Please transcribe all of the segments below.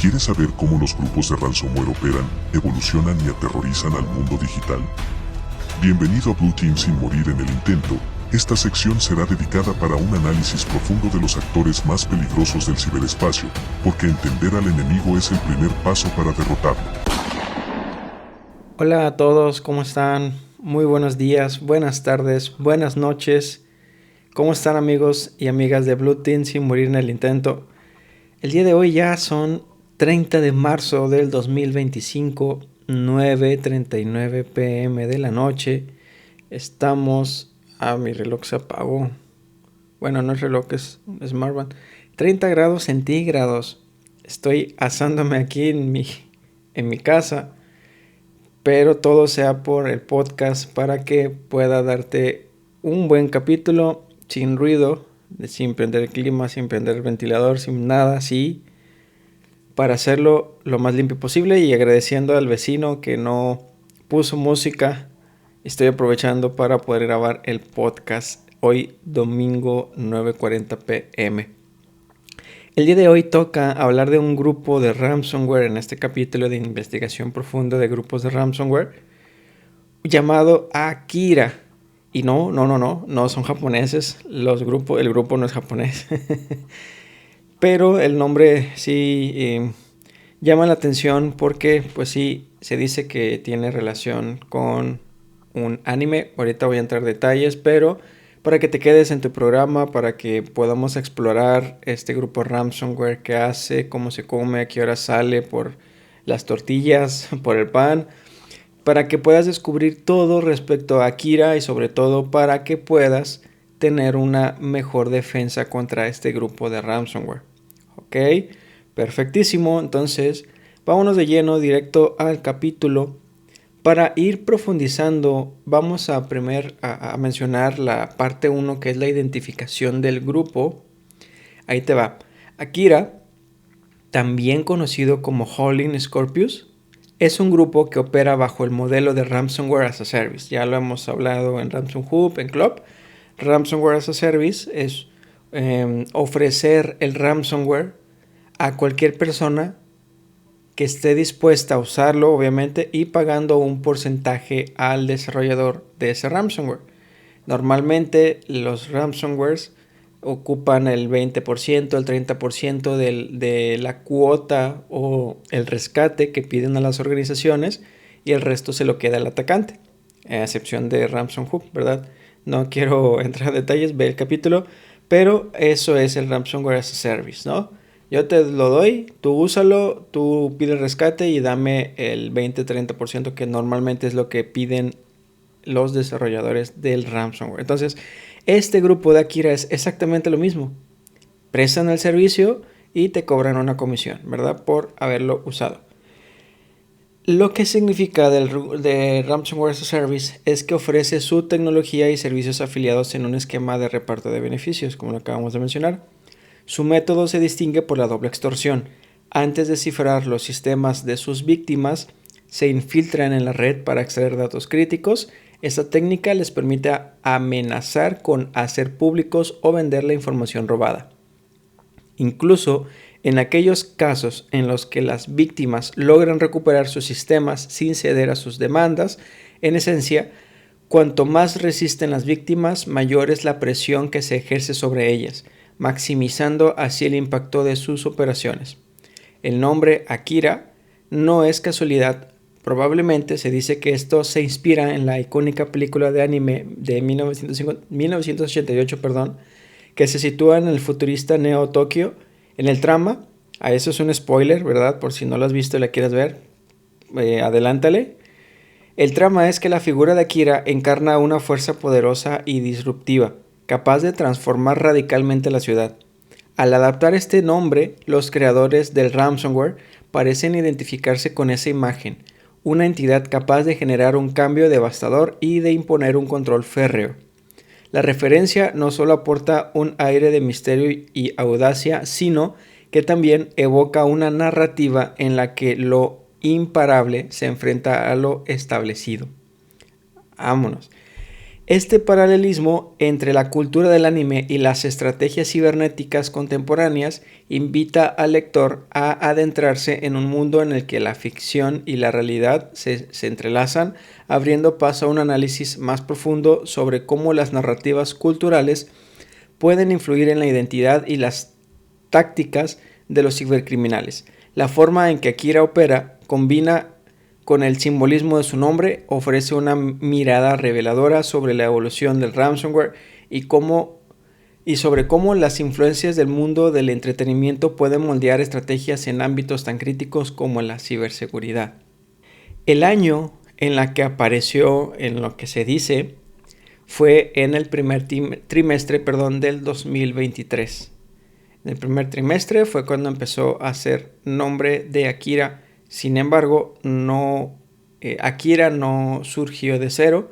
¿Quieres saber cómo los grupos de ransomware operan, evolucionan y aterrorizan al mundo digital? Bienvenido a Blue Team sin morir en el intento. Esta sección será dedicada para un análisis profundo de los actores más peligrosos del ciberespacio, porque entender al enemigo es el primer paso para derrotarlo. Hola a todos, ¿cómo están? Muy buenos días, buenas tardes, buenas noches. ¿Cómo están amigos y amigas de Blue Team sin morir en el intento? El día de hoy ya son 30 de marzo del 2025, 9:39 p.m. de la noche. Estamos... mi reloj se apagó. Bueno, no es reloj, es smartband. 30 grados centígrados. Estoy asándome aquí en mi casa. Pero todo sea por el podcast para que pueda darte un buen capítulo sin ruido, sin prender el clima, sin prender el ventilador, sin nada así, para hacerlo lo más limpio posible y agradeciendo al vecino que no puso música. Estoy aprovechando para poder grabar el podcast hoy domingo 9:40 p.m. El día de hoy toca hablar de un grupo de ransomware en este capítulo de investigación profunda de grupos de ransomware llamado Akira. Y no son japoneses, el grupo no es japonés. Pero el nombre sí llama la atención porque pues sí, se dice que tiene relación con un anime. Ahorita voy a entrar en detalles, pero para que te quedes en tu programa, para que podamos explorar este grupo ransomware, qué hace, cómo se come, a qué hora sale por las tortillas, por el pan, para que puedas descubrir todo respecto a Akira y sobre todo para que puedas tener una mejor defensa contra este grupo de ransomware. Ok, perfectísimo. Entonces, vámonos de lleno directo al capítulo. Para ir profundizando, vamos a mencionar la parte 1, que es la identificación del grupo. Ahí te va. Akira, también conocido como Howling Scorpius, es un grupo que opera bajo el modelo de Ransomware as a Service. Ya lo hemos hablado en Ransom Hub, en Club. Ransomware as a Service es ofrecer el ransomware a cualquier persona que esté dispuesta a usarlo, obviamente, y pagando un porcentaje al desarrollador de ese ransomware. Normalmente los ransomwares ocupan el 20%, el 30% de la cuota o el rescate que piden a las organizaciones, y el resto se lo queda el atacante, a excepción de Ransom Hub, ¿verdad? No quiero entrar en detalles, ve el capítulo, pero eso es el Ransomware as a Service, ¿no? Yo te lo doy, tú úsalo, tú pide el rescate y dame el 20-30% que normalmente es lo que piden los desarrolladores del ransomware. Entonces, este grupo de Akira es exactamente lo mismo. Prestan el servicio y te cobran una comisión, ¿verdad? Por haberlo usado. Lo que significa de Ransomware as a Service es que ofrece su tecnología y servicios afiliados en un esquema de reparto de beneficios, como lo acabamos de mencionar. Su método se distingue por la doble extorsión. Antes de cifrar los sistemas de sus víctimas, se infiltran en la red para extraer datos críticos. Esta técnica les permite amenazar con hacer públicos o vender la información robada. Incluso en aquellos casos en los que las víctimas logran recuperar sus sistemas sin ceder a sus demandas, en esencia, cuanto más resisten las víctimas, mayor es la presión que se ejerce sobre ellas, maximizando así el impacto de sus operaciones. El nombre Akira no es casualidad. Probablemente se dice que esto se inspira en la icónica película de anime de 1988, que se sitúa en el futurista Neo Tokio. En el trama, a eso es un spoiler, ¿verdad? Por si no lo has visto y la quieres ver, adelántale. El trama es que la figura de Akira encarna una fuerza poderosa y disruptiva, capaz de transformar radicalmente la ciudad. Al adaptar este nombre, los creadores del ransomware parecen identificarse con esa imagen, una entidad capaz de generar un cambio devastador y de imponer un control férreo. La referencia no solo aporta un aire de misterio y audacia, sino que también evoca una narrativa en la que lo imparable se enfrenta a lo establecido. Vámonos. Este paralelismo entre la cultura del anime y las estrategias cibernéticas contemporáneas invita al lector a adentrarse en un mundo en el que la ficción y la realidad se entrelazan, abriendo paso a un análisis más profundo sobre cómo las narrativas culturales pueden influir en la identidad y las tácticas de los cibercriminales. La forma en que Akira opera combina con el simbolismo de su nombre, ofrece una mirada reveladora sobre la evolución del ransomware y sobre cómo las influencias del mundo del entretenimiento pueden moldear estrategias en ámbitos tan críticos como la ciberseguridad. El año en la que apareció, en lo que se dice, fue en el primer trimestre del 2023. En el primer trimestre fue cuando empezó a hacer nombre de Akira. Sin embargo, Akira no surgió de cero.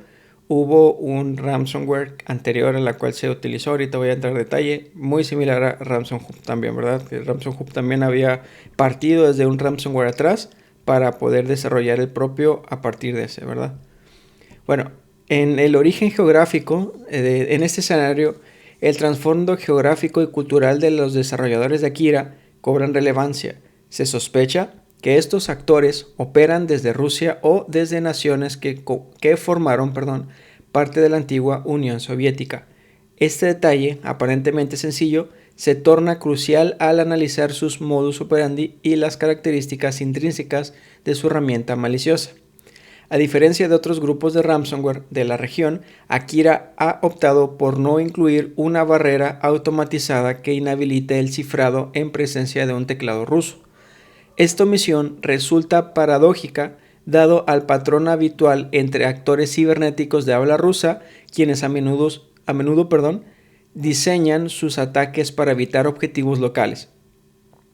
Hubo un ransomware anterior en la cual se utilizó, ahorita voy a entrar en detalle, muy similar a Ransom Hub también, ¿verdad? Que Ransom Hub también había partido desde un ransomware atrás para poder desarrollar el propio a partir de ese, ¿verdad? Bueno, en el origen geográfico, en este escenario, el trasfondo geográfico y cultural de los desarrolladores de Akira cobran relevancia. Se sospecha que estos actores operan desde Rusia o desde naciones que formaron parte de la antigua Unión Soviética. Este detalle, aparentemente sencillo, se torna crucial al analizar sus modus operandi y las características intrínsecas de su herramienta maliciosa. A diferencia de otros grupos de ransomware de la región, Akira ha optado por no incluir una barrera automatizada que inhabilite el cifrado en presencia de un teclado ruso. Esta omisión resulta paradójica dado al patrón habitual entre actores cibernéticos de habla rusa, quienes a menudo diseñan sus ataques para evitar objetivos locales.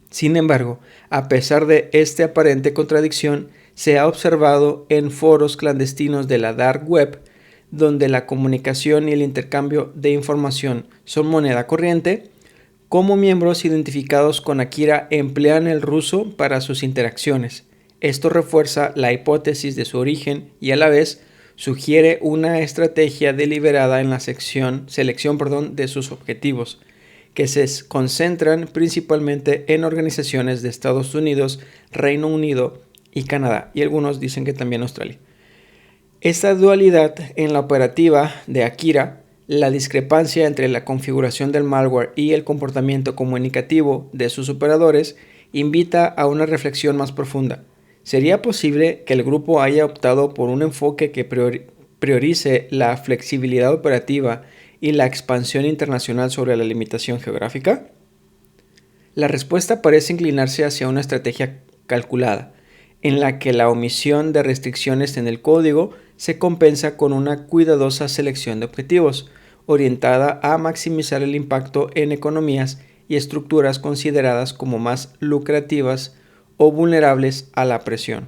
Sin embargo, a pesar de esta aparente contradicción, se ha observado en foros clandestinos de la Dark Web, donde la comunicación y el intercambio de información son moneda corriente, cómo miembros identificados con Akira emplean el ruso para sus interacciones. Esto refuerza la hipótesis de su origen y a la vez sugiere una estrategia deliberada en la selección de sus objetivos, que se concentran principalmente en organizaciones de Estados Unidos, Reino Unido y Canadá, y algunos dicen que también Australia. Esta dualidad en la operativa de Akira, la discrepancia entre la configuración del malware y el comportamiento comunicativo de sus operadores, invita a una reflexión más profunda. ¿Sería posible que el grupo haya optado por un enfoque que priorice la flexibilidad operativa y la expansión internacional sobre la limitación geográfica? La respuesta parece inclinarse hacia una estrategia calculada, en la que la omisión de restricciones en el código se compensa con una cuidadosa selección de objetivos, orientada a maximizar el impacto en economías y estructuras consideradas como más lucrativas o vulnerables a la presión.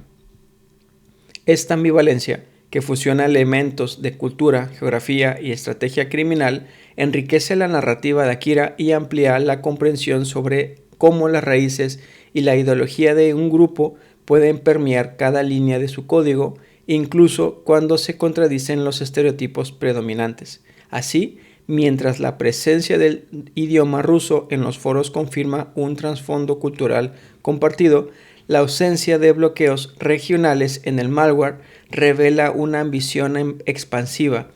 Esta ambivalencia, que fusiona elementos de cultura, geografía y estrategia criminal, enriquece la narrativa de Akira y amplía la comprensión sobre cómo las raíces y la ideología de un grupo pueden permear cada línea de su código, incluso cuando se contradicen los estereotipos predominantes. Así, mientras la presencia del idioma ruso en los foros confirma un trasfondo cultural compartido, la ausencia de bloqueos regionales en el malware revela una ambición expansiva,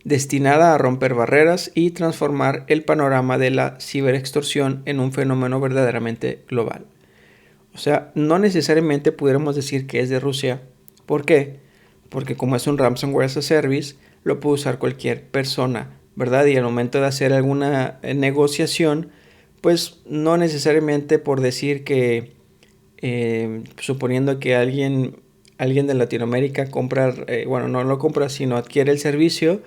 destinada a romper barreras y transformar el panorama de la ciberextorsión en un fenómeno verdaderamente global. O sea, no necesariamente pudiéramos decir que es de Rusia. ¿Por qué? Porque como es un ransomware as a service, lo puede usar cualquier persona, ¿verdad? Y al momento de hacer alguna negociación, pues no necesariamente por decir que, suponiendo que alguien de Latinoamérica compra, no lo compra, sino adquiere el servicio,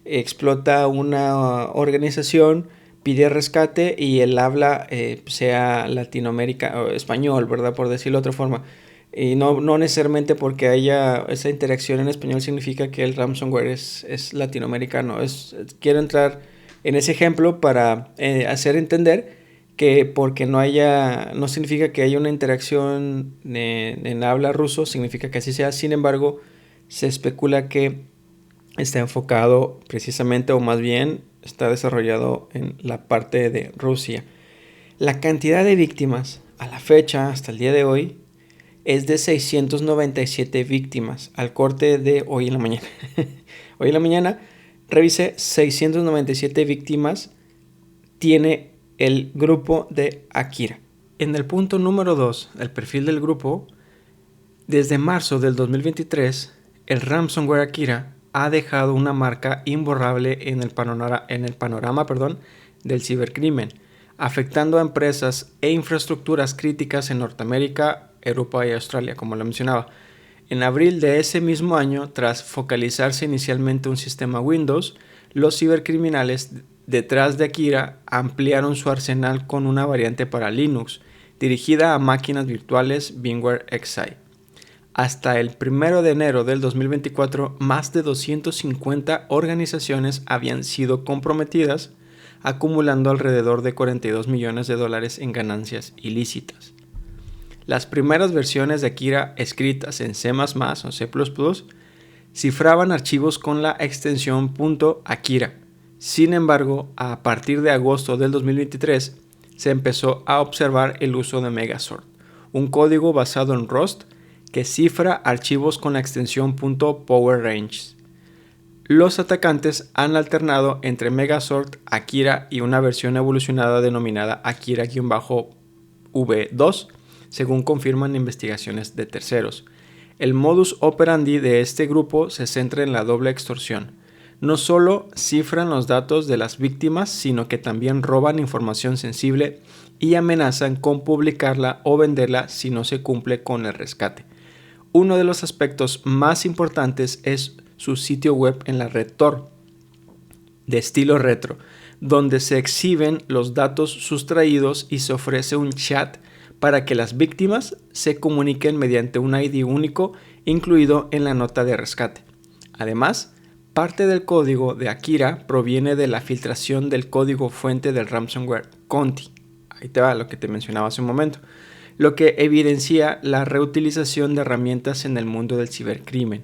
explota una organización, pide rescate y el habla sea Latinoamérica o español, ¿verdad? Por decirlo de otra forma. Y no necesariamente porque haya esa interacción en español significa que el ransomware es latinoamericano. Quiero entrar en ese ejemplo para hacer entender que porque no significa que haya una interacción en habla ruso, significa que así sea. Sin embargo, se especula que está enfocado precisamente, o más bien está desarrollado en la parte de Rusia. La cantidad de víctimas a la fecha, hasta el día de hoy, es de 697 víctimas al corte de hoy en la mañana. Hoy en la mañana revisé 697 víctimas tiene el grupo de Akira. En el punto número 2, el perfil del grupo, desde marzo del 2023, el ransomware Akira ha dejado una marca imborrable en el panorama del cibercrimen, afectando a empresas e infraestructuras críticas en Norteamérica, Europa y Australia, como lo mencionaba. En abril de ese mismo año, tras focalizarse inicialmente un sistema Windows, los cibercriminales detrás de Akira ampliaron su arsenal con una variante para Linux, dirigida a máquinas virtuales VMware Xi. Hasta el 1 de enero del 2024, más de 250 organizaciones habían sido comprometidas, acumulando alrededor de $42 millones en ganancias ilícitas. Las primeras versiones de Akira escritas en C++ o C++ cifraban archivos con la extensión .akira. Sin embargo, a partir de agosto del 2023 se empezó a observar el uso de Megasort, un código basado en Rust que cifra archivos con la extensión .powerrange. Los atacantes han alternado entre Megasort, Akira y una versión evolucionada denominada Akira-V2, según confirman investigaciones de terceros. El modus operandi de este grupo se centra en la doble extorsión. No solo cifran los datos de las víctimas, sino que también roban información sensible y amenazan con publicarla o venderla si no se cumple con el rescate. Uno de los aspectos más importantes es su sitio web en la red Tor, de estilo retro, donde se exhiben los datos sustraídos y se ofrece un chat para que las víctimas se comuniquen mediante un ID único incluido en la nota de rescate. Además, parte del código de Akira proviene de la filtración del código fuente del ransomware Conti. Ahí te va lo que te mencionaba hace un momento, lo que evidencia la reutilización de herramientas en el mundo del cibercrimen.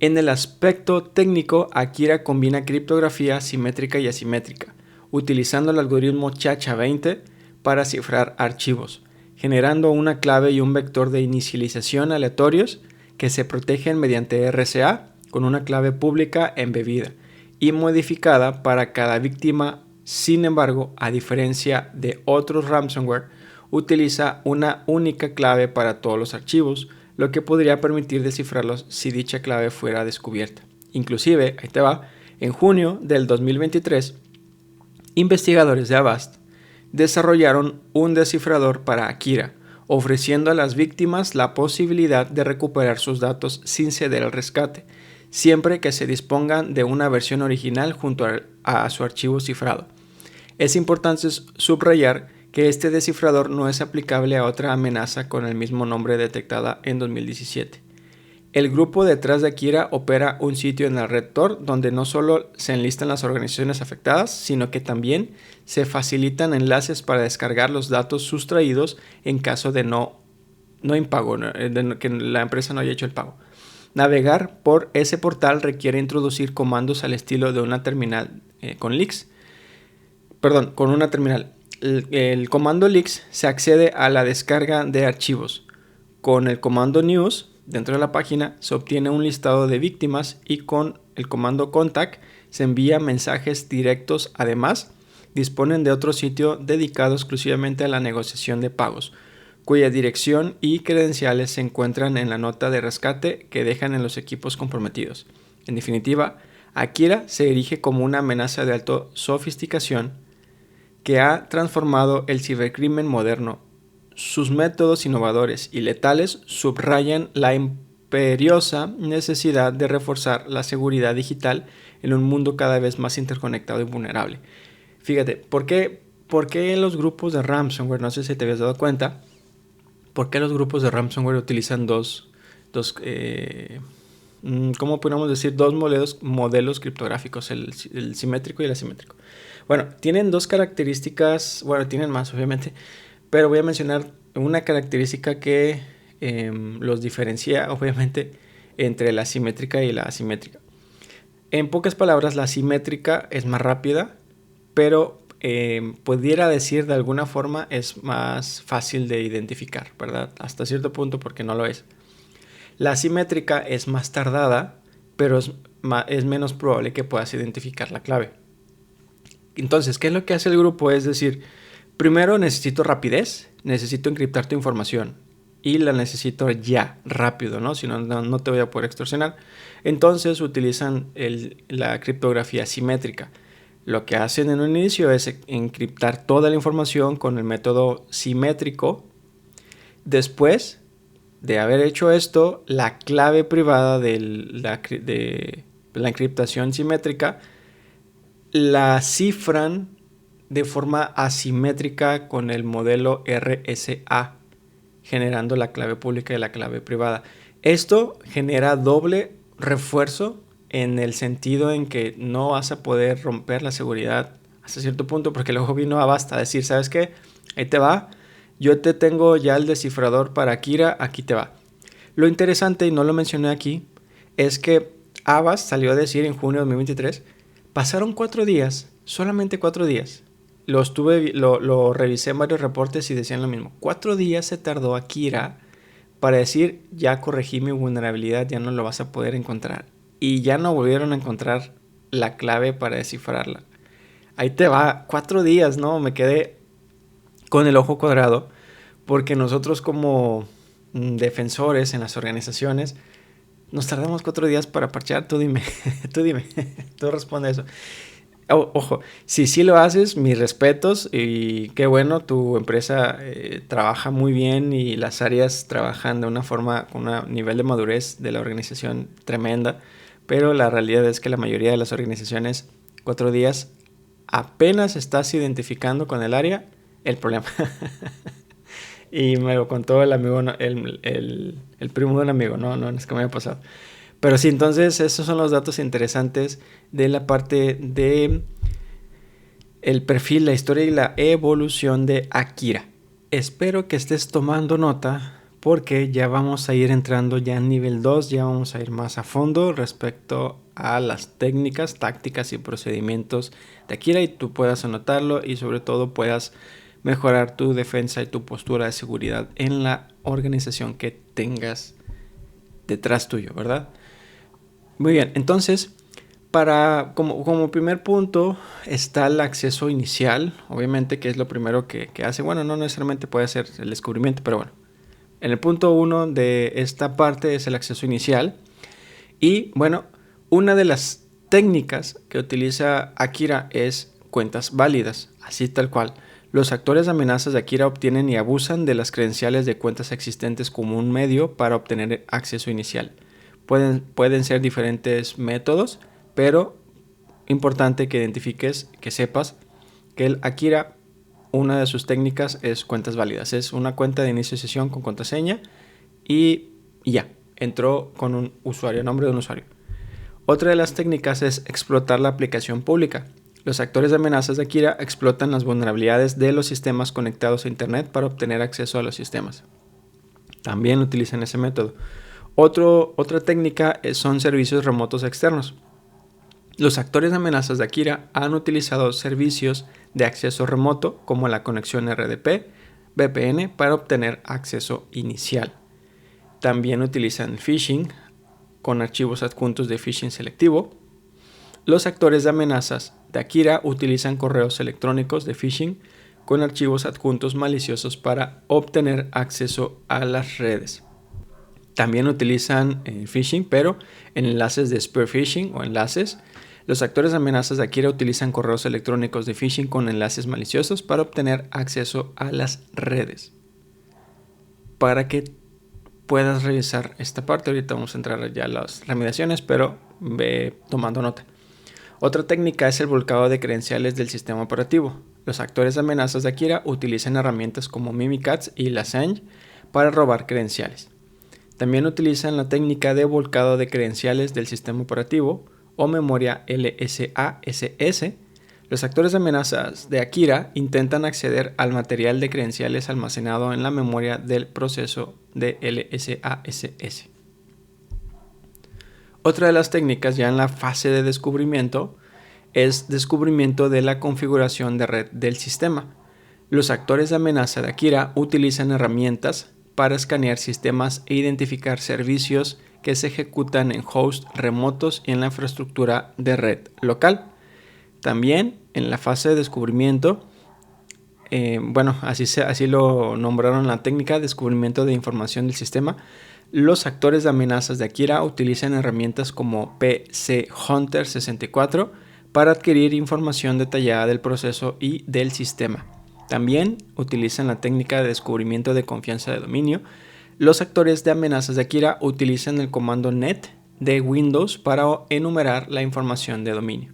En el aspecto técnico, Akira combina criptografía simétrica y asimétrica, utilizando el algoritmo ChaCha20 para cifrar archivos, generando una clave y un vector de inicialización aleatorios que se protegen mediante RSA con una clave pública embebida y modificada para cada víctima. Sin embargo, a diferencia de otros ransomware, utiliza una única clave para todos los archivos, lo que podría permitir descifrarlos si dicha clave fuera descubierta. Inclusive, ahí te va, en junio del 2023, investigadores de Avast desarrollaron un descifrador para Akira, ofreciendo a las víctimas la posibilidad de recuperar sus datos sin ceder al rescate, siempre que se dispongan de una versión original junto a su archivo cifrado. Es importante subrayar que este descifrador no es aplicable a otra amenaza con el mismo nombre detectada en 2017. El grupo detrás de Akira opera un sitio en la red Tor donde no solo se enlistan las organizaciones afectadas, sino que también se facilitan enlaces para descargar los datos sustraídos en caso de no impago, de que la empresa no haya hecho el pago. Navegar por ese portal requiere introducir comandos al estilo de una terminal con una terminal. El comando leaks se accede a la descarga de archivos. Con el comando news dentro de la página se obtiene un listado de víctimas y con el comando contact se envía mensajes directos. Además, disponen de otro sitio dedicado exclusivamente a la negociación de pagos, cuya dirección y credenciales se encuentran en la nota de rescate que dejan en los equipos comprometidos. En definitiva, Akira se erige como una amenaza de alta sofisticación que ha transformado el cibercrimen moderno. Sus métodos innovadores y letales subrayan la imperiosa necesidad de reforzar la seguridad digital en un mundo cada vez más interconectado y vulnerable. Fíjate, ¿por qué los grupos de ransomware, no sé si te habías dado cuenta, por qué los grupos de ransomware utilizan dos modelos criptográficos, el simétrico y el asimétrico? Bueno, tienen dos características, tienen más obviamente, pero voy a mencionar una característica que los diferencia obviamente entre la simétrica y la asimétrica. En pocas palabras, la simétrica es más rápida, pero pudiera decir de alguna forma es más fácil de identificar, ¿verdad? Hasta cierto punto, porque no lo es. La simétrica es más tardada, pero es menos probable que puedas identificar la clave. Entonces, ¿qué es lo que hace el grupo? Es decir, primero necesito rapidez, necesito encriptar tu información y la necesito ya, rápido, ¿no? Si no, no te voy a poder extorsionar. Entonces utilizan la criptografía simétrica. Lo que hacen en un inicio es encriptar toda la información con el método simétrico. Después de haber hecho esto, la clave privada de la encriptación simétrica la cifran de forma asimétrica con el modelo RSA, generando la clave pública y la clave privada. Esto genera doble refuerzo en el sentido en que no vas a poder romper la seguridad hasta cierto punto, porque luego vino a Avast a decir, ¿sabes qué? Ahí te va, yo te tengo ya el descifrador para Akira, aquí te va. Lo interesante, y no lo mencioné aquí, es que Avast salió a decir en junio de 2023, pasaron 4 días, solamente 4 días. Lo revisé en varios reportes y decían lo mismo. 4 días se tardó Akira para decir, ya corregí mi vulnerabilidad, ya no lo vas a poder encontrar. Y ya no volvieron a encontrar la clave para descifrarla. Ahí te va, 4 días, ¿no? Me quedé con el ojo cuadrado, porque nosotros como defensores en las organizaciones nos tardamos 4 días para parchear. Tú dime, tú responde eso. Ojo, si sí lo haces, mis respetos y qué bueno, tu empresa trabaja muy bien y las áreas trabajan de una forma, con un nivel de madurez de la organización tremenda, pero la realidad es que la mayoría de las organizaciones, 4 días, apenas estás identificando con el área el problema. Y me lo contó el amigo, el primo de un amigo, no es que me haya pasado. Pero sí, entonces esos son los datos interesantes de la parte de el perfil, la historia y la evolución de Akira. Espero que estés tomando nota porque ya vamos a ir entrando ya en nivel 2, ya vamos a ir más a fondo respecto a las técnicas, tácticas y procedimientos de Akira y tú puedas anotarlo y sobre todo puedas mejorar tu defensa y tu postura de seguridad en la organización que tengas detrás tuyo, ¿verdad? Muy bien, entonces, como primer punto está el acceso inicial, obviamente que es lo primero que hace. Bueno, no necesariamente puede ser el descubrimiento, pero bueno. En el punto 1 de esta parte es el acceso inicial. Y bueno, una de las técnicas que utiliza Akira es cuentas válidas, así tal cual. Los actores de amenazas de Akira obtienen y abusan de las credenciales de cuentas existentes como un medio para obtener acceso inicial. Pueden ser diferentes métodos, pero importante que identifiques, que sepas que el Akira, una de sus técnicas es cuentas válidas. Es una cuenta de inicio de sesión con contraseña y ya, entró con un usuario, nombre de un usuario. Otra de las técnicas es explotar la aplicación pública. Los actores de amenazas de Akira explotan las vulnerabilidades de los sistemas conectados a Internet para obtener acceso a los sistemas. También utilizan ese método. Otra técnica son servicios remotos externos. Los actores de amenazas de Akira han utilizado servicios de acceso remoto como la conexión RDP, VPN para obtener acceso inicial. También utilizan el phishing con archivos adjuntos de phishing selectivo. Los actores de amenazas de Akira utilizan correos electrónicos de phishing con archivos adjuntos maliciosos para obtener acceso a las redes. También utilizan phishing, pero en enlaces de spear phishing o enlaces. Los actores de amenazas de Akira utilizan correos electrónicos de phishing con enlaces maliciosos para obtener acceso a las redes. Para que puedas revisar esta parte, ahorita vamos a entrar ya a las remediaciones, pero ve tomando nota. Otra técnica es el volcado de credenciales del sistema operativo. Los actores de amenazas de Akira utilizan herramientas como Mimikatz y Lassenge para robar credenciales. También utilizan la técnica de volcado de credenciales del sistema operativo o memoria LSASS. Los actores de amenazas de Akira intentan acceder al material de credenciales almacenado en la memoria del proceso de LSASS. Otra de las técnicas ya en la fase de descubrimiento es descubrimiento de la configuración de red del sistema. Los actores de amenaza de Akira utilizan herramientas para escanear sistemas e identificar servicios que se ejecutan en hosts remotos y en la infraestructura de red local. También en la fase de descubrimiento, así lo nombraron la técnica, descubrimiento de información del sistema. Los actores de amenazas de Akira utilizan herramientas como PC Hunter 64 para adquirir información detallada del proceso y del sistema. También utilizan la técnica de descubrimiento de confianza de dominio. Los actores de amenazas de Akira utilizan el comando net de Windows para enumerar la información de dominio.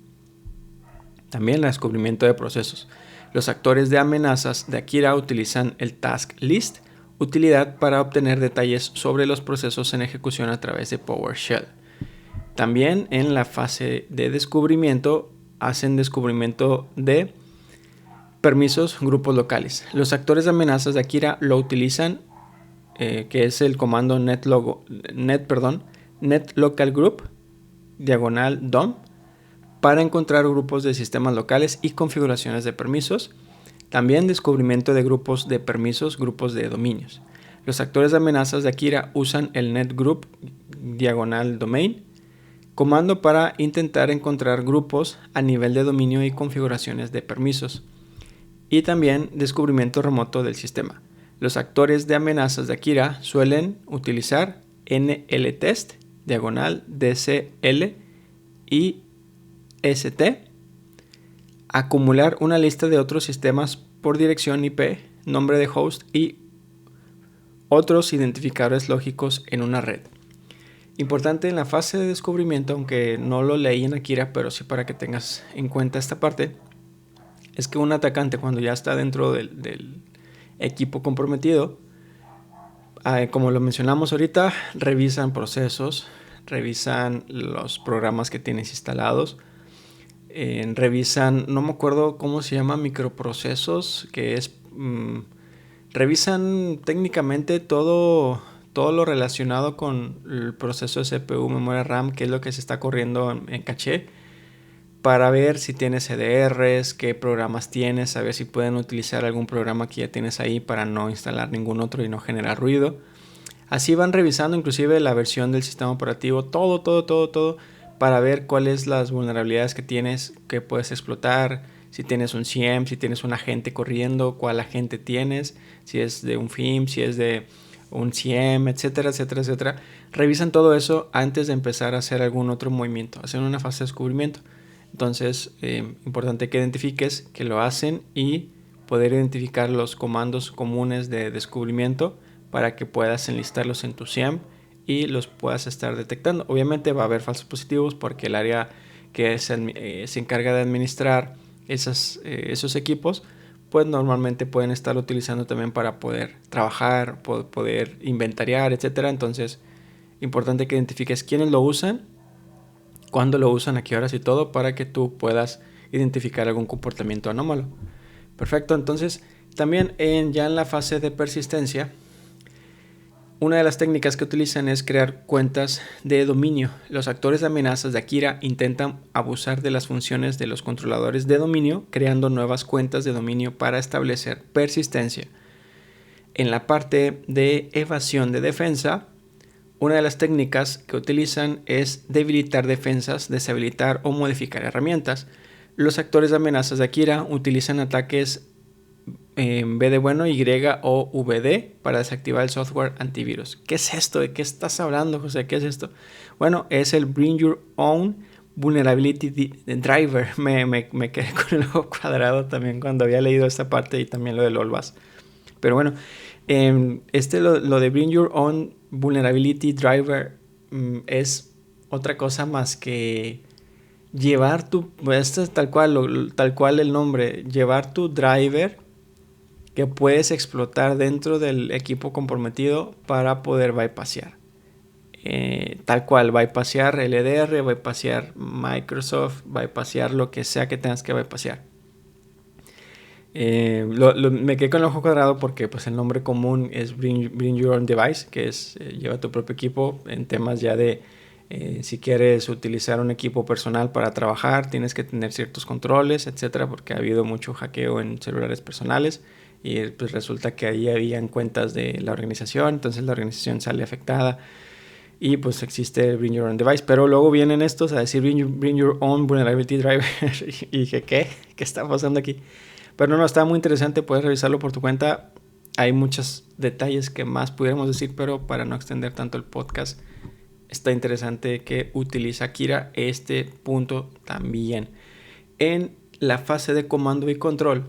También el descubrimiento de procesos. Los actores de amenazas de Akira utilizan el task list, utilidad para obtener detalles sobre los procesos en ejecución a través de PowerShell. También en la fase de descubrimiento hacen descubrimiento de permisos, grupos locales. Los actores de amenazas de Akira lo utilizan, que es el comando net local group /dom para encontrar grupos de sistemas locales y configuraciones de permisos. También descubrimiento de grupos de permisos, grupos de dominios. Los actores de amenazas de Akira usan el net group /domain comando para intentar encontrar grupos a nivel de dominio y configuraciones de permisos. Y también descubrimiento remoto del sistema. Los actores de amenazas de Akira suelen utilizar nltest /dcl y st, acumular una lista de otros sistemas por dirección IP, nombre de host y otros identificadores lógicos en una red. Importante en la fase de descubrimiento, aunque no lo leí en Akira, pero sí para que tengas en cuenta esta parte, es que un atacante, cuando ya está dentro del equipo comprometido, como lo mencionamos ahorita, revisan procesos, revisan los programas que tienes instalados, revisan, no me acuerdo cómo se llama, microprocesos, que es, revisan técnicamente todo lo relacionado con el proceso de CPU, memoria RAM, que es lo que se está corriendo en caché, para ver si tienes CDRs, qué programas tienes, a ver si pueden utilizar algún programa que ya tienes ahí para no instalar ningún otro y no generar ruido. Así van revisando inclusive la versión del sistema operativo, todo, para ver cuáles las vulnerabilidades que tienes, que puedes explotar, si tienes un CIEM, si tienes un agente corriendo, cuál agente tienes, si es de un FIM, si es de un CIEM, etcétera. Revisan todo eso antes de empezar a hacer algún otro movimiento, hacen una fase de descubrimiento. Entonces, importante que identifiques que lo hacen y poder identificar los comandos comunes de descubrimiento para que puedas enlistarlos en tu SIEM y los puedas estar detectando. Obviamente va a haber falsos positivos porque el área que se encarga de administrar esos equipos, pues normalmente pueden estar utilizando también para poder trabajar, poder inventariar, etcétera. Entonces, importante que identifiques quiénes lo usan, cuándo lo usan, a qué horas y todo, para que tú puedas identificar algún comportamiento anómalo. Perfecto, entonces también ya en la fase de persistencia, una de las técnicas que utilizan es crear cuentas de dominio. Los actores de amenazas de Akira intentan abusar de las funciones de los controladores de dominio, creando nuevas cuentas de dominio para establecer persistencia. En la parte de evasión de defensa, una de las técnicas que utilizan es debilitar defensas, deshabilitar o modificar herramientas. Los actores de amenazas de Akira utilizan ataques B de bueno, Y o VD para desactivar el software antivirus. ¿Qué es esto? ¿De qué estás hablando, José? ¿Qué es esto? Bueno, es el Bring Your Own Vulnerability Driver. Me quedé con el ojo cuadrado también cuando había leído esta parte y también lo del OLBAS. Pero bueno, lo de Bring Your Own Vulnerability Driver es otra cosa más que llevar esto es tal cual el nombre, llevar tu driver que puedes explotar dentro del equipo comprometido para poder bypassear. Tal cual, bypassear LDR, bypassear Microsoft, bypassear lo que sea que tengas que bypassear. Me quedé con el ojo cuadrado porque pues, el nombre común es Bring Your Own Device, que es lleva tu propio equipo en temas ya de Si quieres utilizar un equipo personal para trabajar, tienes que tener ciertos controles, etcétera, porque ha habido mucho hackeo en celulares personales y pues resulta que ahí habían cuentas de la organización, entonces la organización sale afectada y pues existe el Bring Your Own Device, pero luego vienen estos a decir Bring Your Own Vulnerability Driver y dije, ¿qué está pasando aquí? Pero no, está muy interesante, puedes revisarlo por tu cuenta. Hay muchos detalles que más pudiéramos decir, pero para no extender tanto el podcast, está interesante que utiliza Kira este punto también. En la fase de comando y control,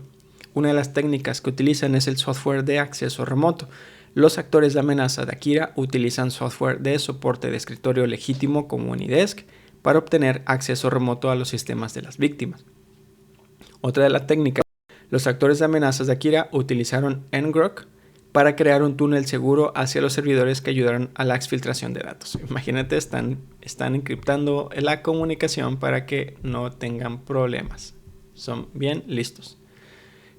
una de las técnicas que utilizan es el software de acceso remoto. Los actores de amenaza de Akira utilizan software de soporte de escritorio legítimo como AnyDesk para obtener acceso remoto a los sistemas de las víctimas. Otra de las técnicas, los actores de amenazas de Akira utilizaron ngrok para crear un túnel seguro hacia los servidores que ayudaron a la exfiltración de datos. Imagínate, están encriptando la comunicación para que no tengan problemas. Son bien listos.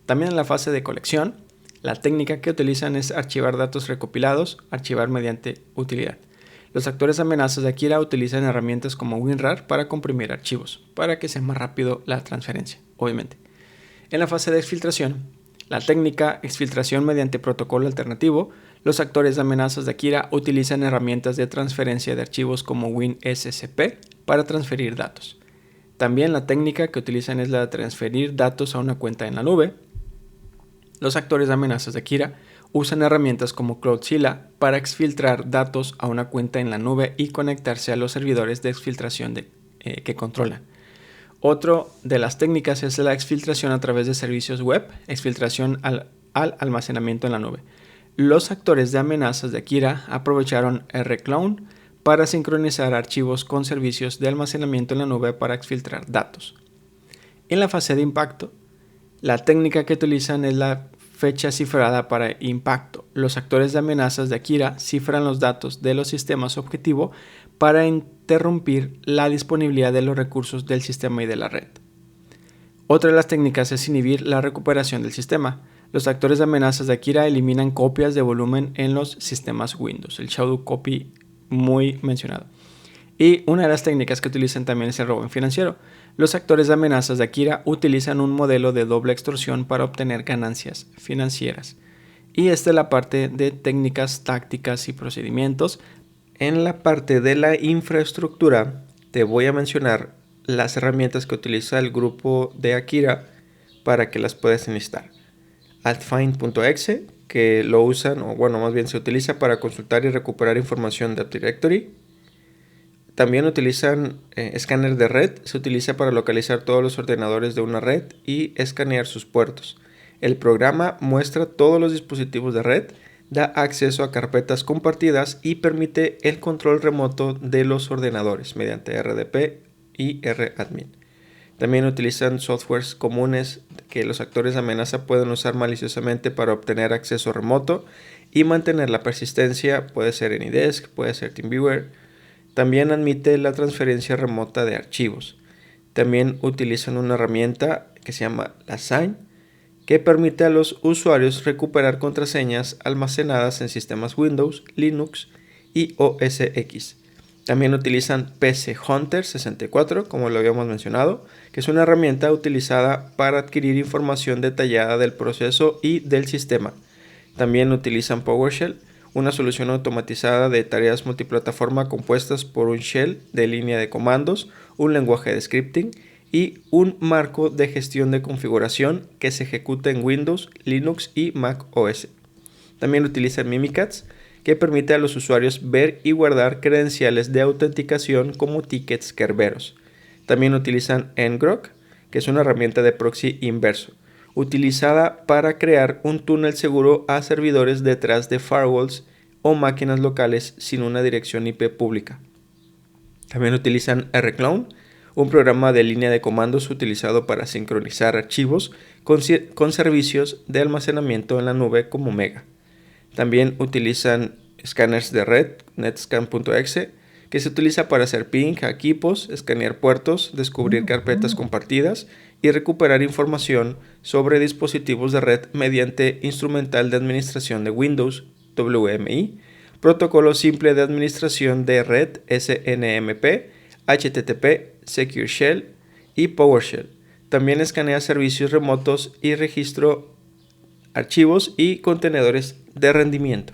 También en la fase de colección, la técnica que utilizan es archivar datos recopilados, archivar mediante utilidad. Los actores de amenazas de Akira utilizan herramientas como WinRAR para comprimir archivos, para que sea más rápido la transferencia, obviamente. En la fase de exfiltración, la técnica exfiltración mediante protocolo alternativo, los actores de amenazas de Akira utilizan herramientas de transferencia de archivos como WinSCP para transferir datos. También la técnica que utilizan es la de transferir datos a una cuenta en la nube. Los actores de amenazas de Akira usan herramientas como Cloudzilla para exfiltrar datos a una cuenta en la nube y conectarse a los servidores de exfiltración que controlan. Otro de las técnicas es la exfiltración a través de servicios web, exfiltración al almacenamiento en la nube. Los actores de amenazas de Akira aprovecharon rclone para sincronizar archivos con servicios de almacenamiento en la nube para exfiltrar datos. En la fase de impacto, la técnica que utilizan es la fecha cifrada para impacto. Los actores de amenazas de Akira cifran los datos de los sistemas objetivo para interrumpir la disponibilidad de los recursos del sistema y de la red. Otra de las técnicas es inhibir la recuperación del sistema. Los actores de amenazas de Akira eliminan copias de volumen en los sistemas Windows, el shadow copy muy mencionado. Y una de las técnicas que utilizan también es el robo financiero. Los actores de amenazas de Akira utilizan un modelo de doble extorsión para obtener ganancias financieras. Y esta es la parte de técnicas, tácticas y procedimientos. En la parte de la infraestructura te voy a mencionar las herramientas que utiliza el grupo de Akira para que las puedas enlistar. Altfind.exe, que lo usan, o bueno, más bien se utiliza para consultar y recuperar información de Active Directory. También utilizan escáner de red, se utiliza para localizar todos los ordenadores de una red y escanear sus puertos. El programa muestra todos los dispositivos de red, da acceso a carpetas compartidas y permite el control remoto de los ordenadores mediante RDP y radmin. También utilizan softwares comunes que los actores de amenaza pueden usar maliciosamente para obtener acceso remoto y mantener la persistencia. Puede ser AnyDesk, puede ser TeamViewer. También admite la transferencia remota de archivos. También utilizan una herramienta que se llama Lasagne, que permite a los usuarios recuperar contraseñas almacenadas en sistemas Windows, Linux y OS X. También utilizan PC Hunter 64, como lo habíamos mencionado, que es una herramienta utilizada para adquirir información detallada del proceso y del sistema. También utilizan PowerShell, una solución automatizada de tareas multiplataforma compuestas por un shell de línea de comandos, un lenguaje de scripting y un marco de gestión de configuración que se ejecuta en Windows, Linux y Mac OS. También utilizan Mimikatz, que permite a los usuarios ver y guardar credenciales de autenticación como tickets Kerberos. También utilizan ngrok, que es una herramienta de proxy inverso, utilizada para crear un túnel seguro a servidores detrás de firewalls o máquinas locales sin una dirección IP pública. También utilizan rclone, un programa de línea de comandos utilizado para sincronizar archivos con servicios de almacenamiento en la nube como Mega. También utilizan escáneres de red, netscan.exe, que se utiliza para hacer ping a equipos, escanear puertos, descubrir carpetas compartidas y recuperar información sobre dispositivos de red mediante instrumental de administración de Windows, WMI, protocolo simple de administración de red SNMP, HTTP, Secure Shell y PowerShell. También escanea servicios remotos y registro archivos y contenedores de rendimiento.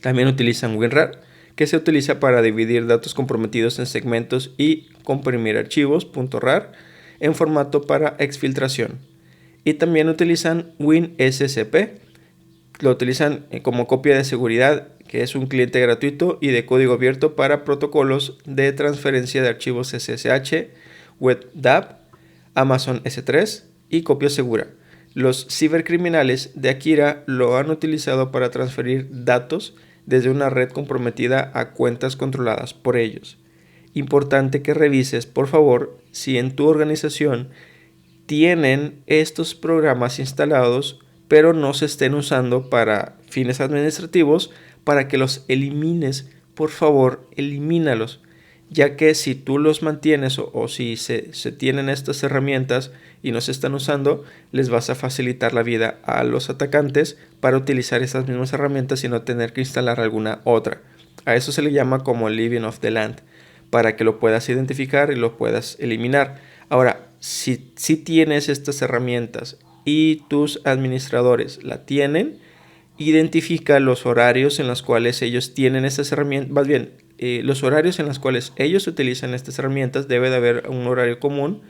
También utilizan WinRAR, que se utiliza para dividir datos comprometidos en segmentos y comprimir archivos .rar en formato para exfiltración. Y también utilizan WinSCP, lo utilizan como copia de seguridad, que es un cliente gratuito y de código abierto para protocolos de transferencia de archivos SSH, WebDAV, Amazon S3 y copia segura. Los cibercriminales de Akira lo han utilizado para transferir datos desde una red comprometida a cuentas controladas por ellos. Importante que revises, por favor, si en tu organización tienen estos programas instalados, pero no se estén usando para fines administrativos, para que los elimines. Por favor, elimínalos, ya que si tú los mantienes o si se tienen estas herramientas y no se están usando, les vas a facilitar la vida a los atacantes para utilizar esas mismas herramientas y no tener que instalar alguna otra. A eso se le llama como living off the land, para que lo puedas identificar y lo puedas eliminar. Ahora, si tienes estas herramientas y tus administradores la tienen, identifica los horarios en los cuales ellos tienen estas herramientas, más bien, los horarios en los cuales ellos utilizan estas herramientas. Debe de haber un horario común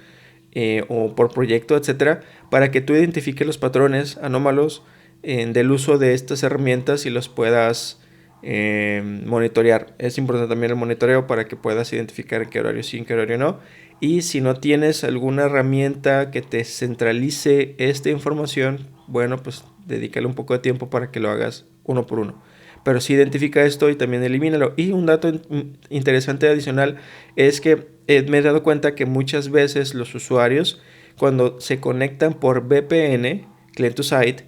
o por proyecto, etcétera, para que tú identifiques los patrones anómalos del uso de estas herramientas y los puedas monitorear. Es importante también el monitoreo para que puedas identificar en qué horario sí, en qué horario no. Y si no tienes alguna herramienta que te centralice esta información, bueno, pues dedícale un poco de tiempo para que lo hagas uno por uno. Pero sí identifica esto y también elimínalo. Y un dato interesante adicional es que me he dado cuenta que muchas veces los usuarios, cuando se conectan por VPN, Client to Site,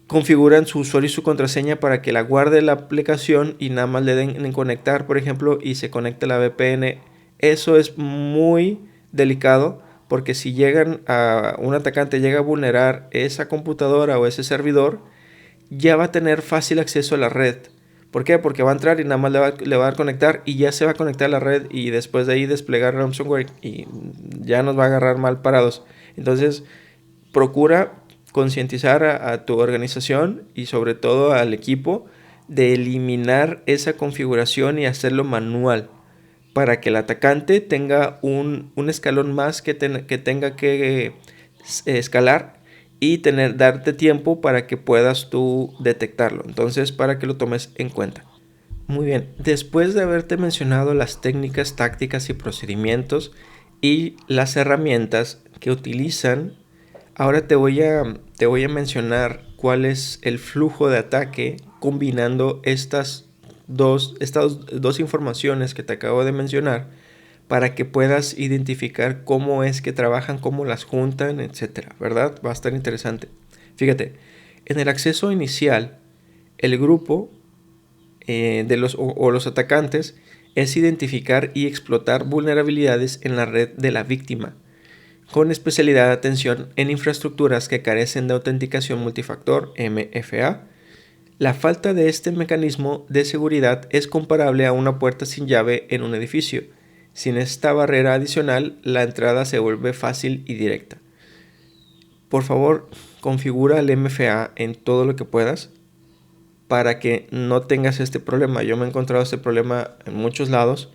configuran su usuario y su contraseña para que la guarde la aplicación y nada más le den en conectar, por ejemplo, y se conecte la VPN. Eso es muy delicado, porque si un atacante llega a vulnerar esa computadora o ese servidor, ya va a tener fácil acceso a la red. ¿Por qué? Porque va a entrar y nada más le va a dar conectar y ya se va a conectar a la red, y después de ahí desplegar ransomware y ya nos va a agarrar mal parados. Entonces, procura concientizar a tu organización y sobre todo al equipo de eliminar esa configuración y hacerlo manual, para que el atacante tenga un escalón más que tenga que escalar y darte tiempo para que puedas tú detectarlo. Entonces, para que lo tomes en cuenta. Muy bien, después de haberte mencionado las técnicas, tácticas y procedimientos y las herramientas que utilizan, ahora te voy a mencionar cuál es el flujo de ataque combinando estas dos informaciones que te acabo de mencionar, para que puedas identificar cómo es que trabajan, cómo las juntan, etcétera, ¿verdad? Va a estar interesante. Fíjate, en el acceso inicial, el grupo de los atacantes es identificar y explotar vulnerabilidades en la red de la víctima, con especialidad de atención en infraestructuras que carecen de autenticación multifactor, MFA. La falta de este mecanismo de seguridad es comparable a una puerta sin llave en un edificio. Sin esta barrera adicional, la entrada se vuelve fácil y directa. Por favor, configura el MFA en todo lo que puedas para que no tengas este problema. Yo me he encontrado este problema en muchos lados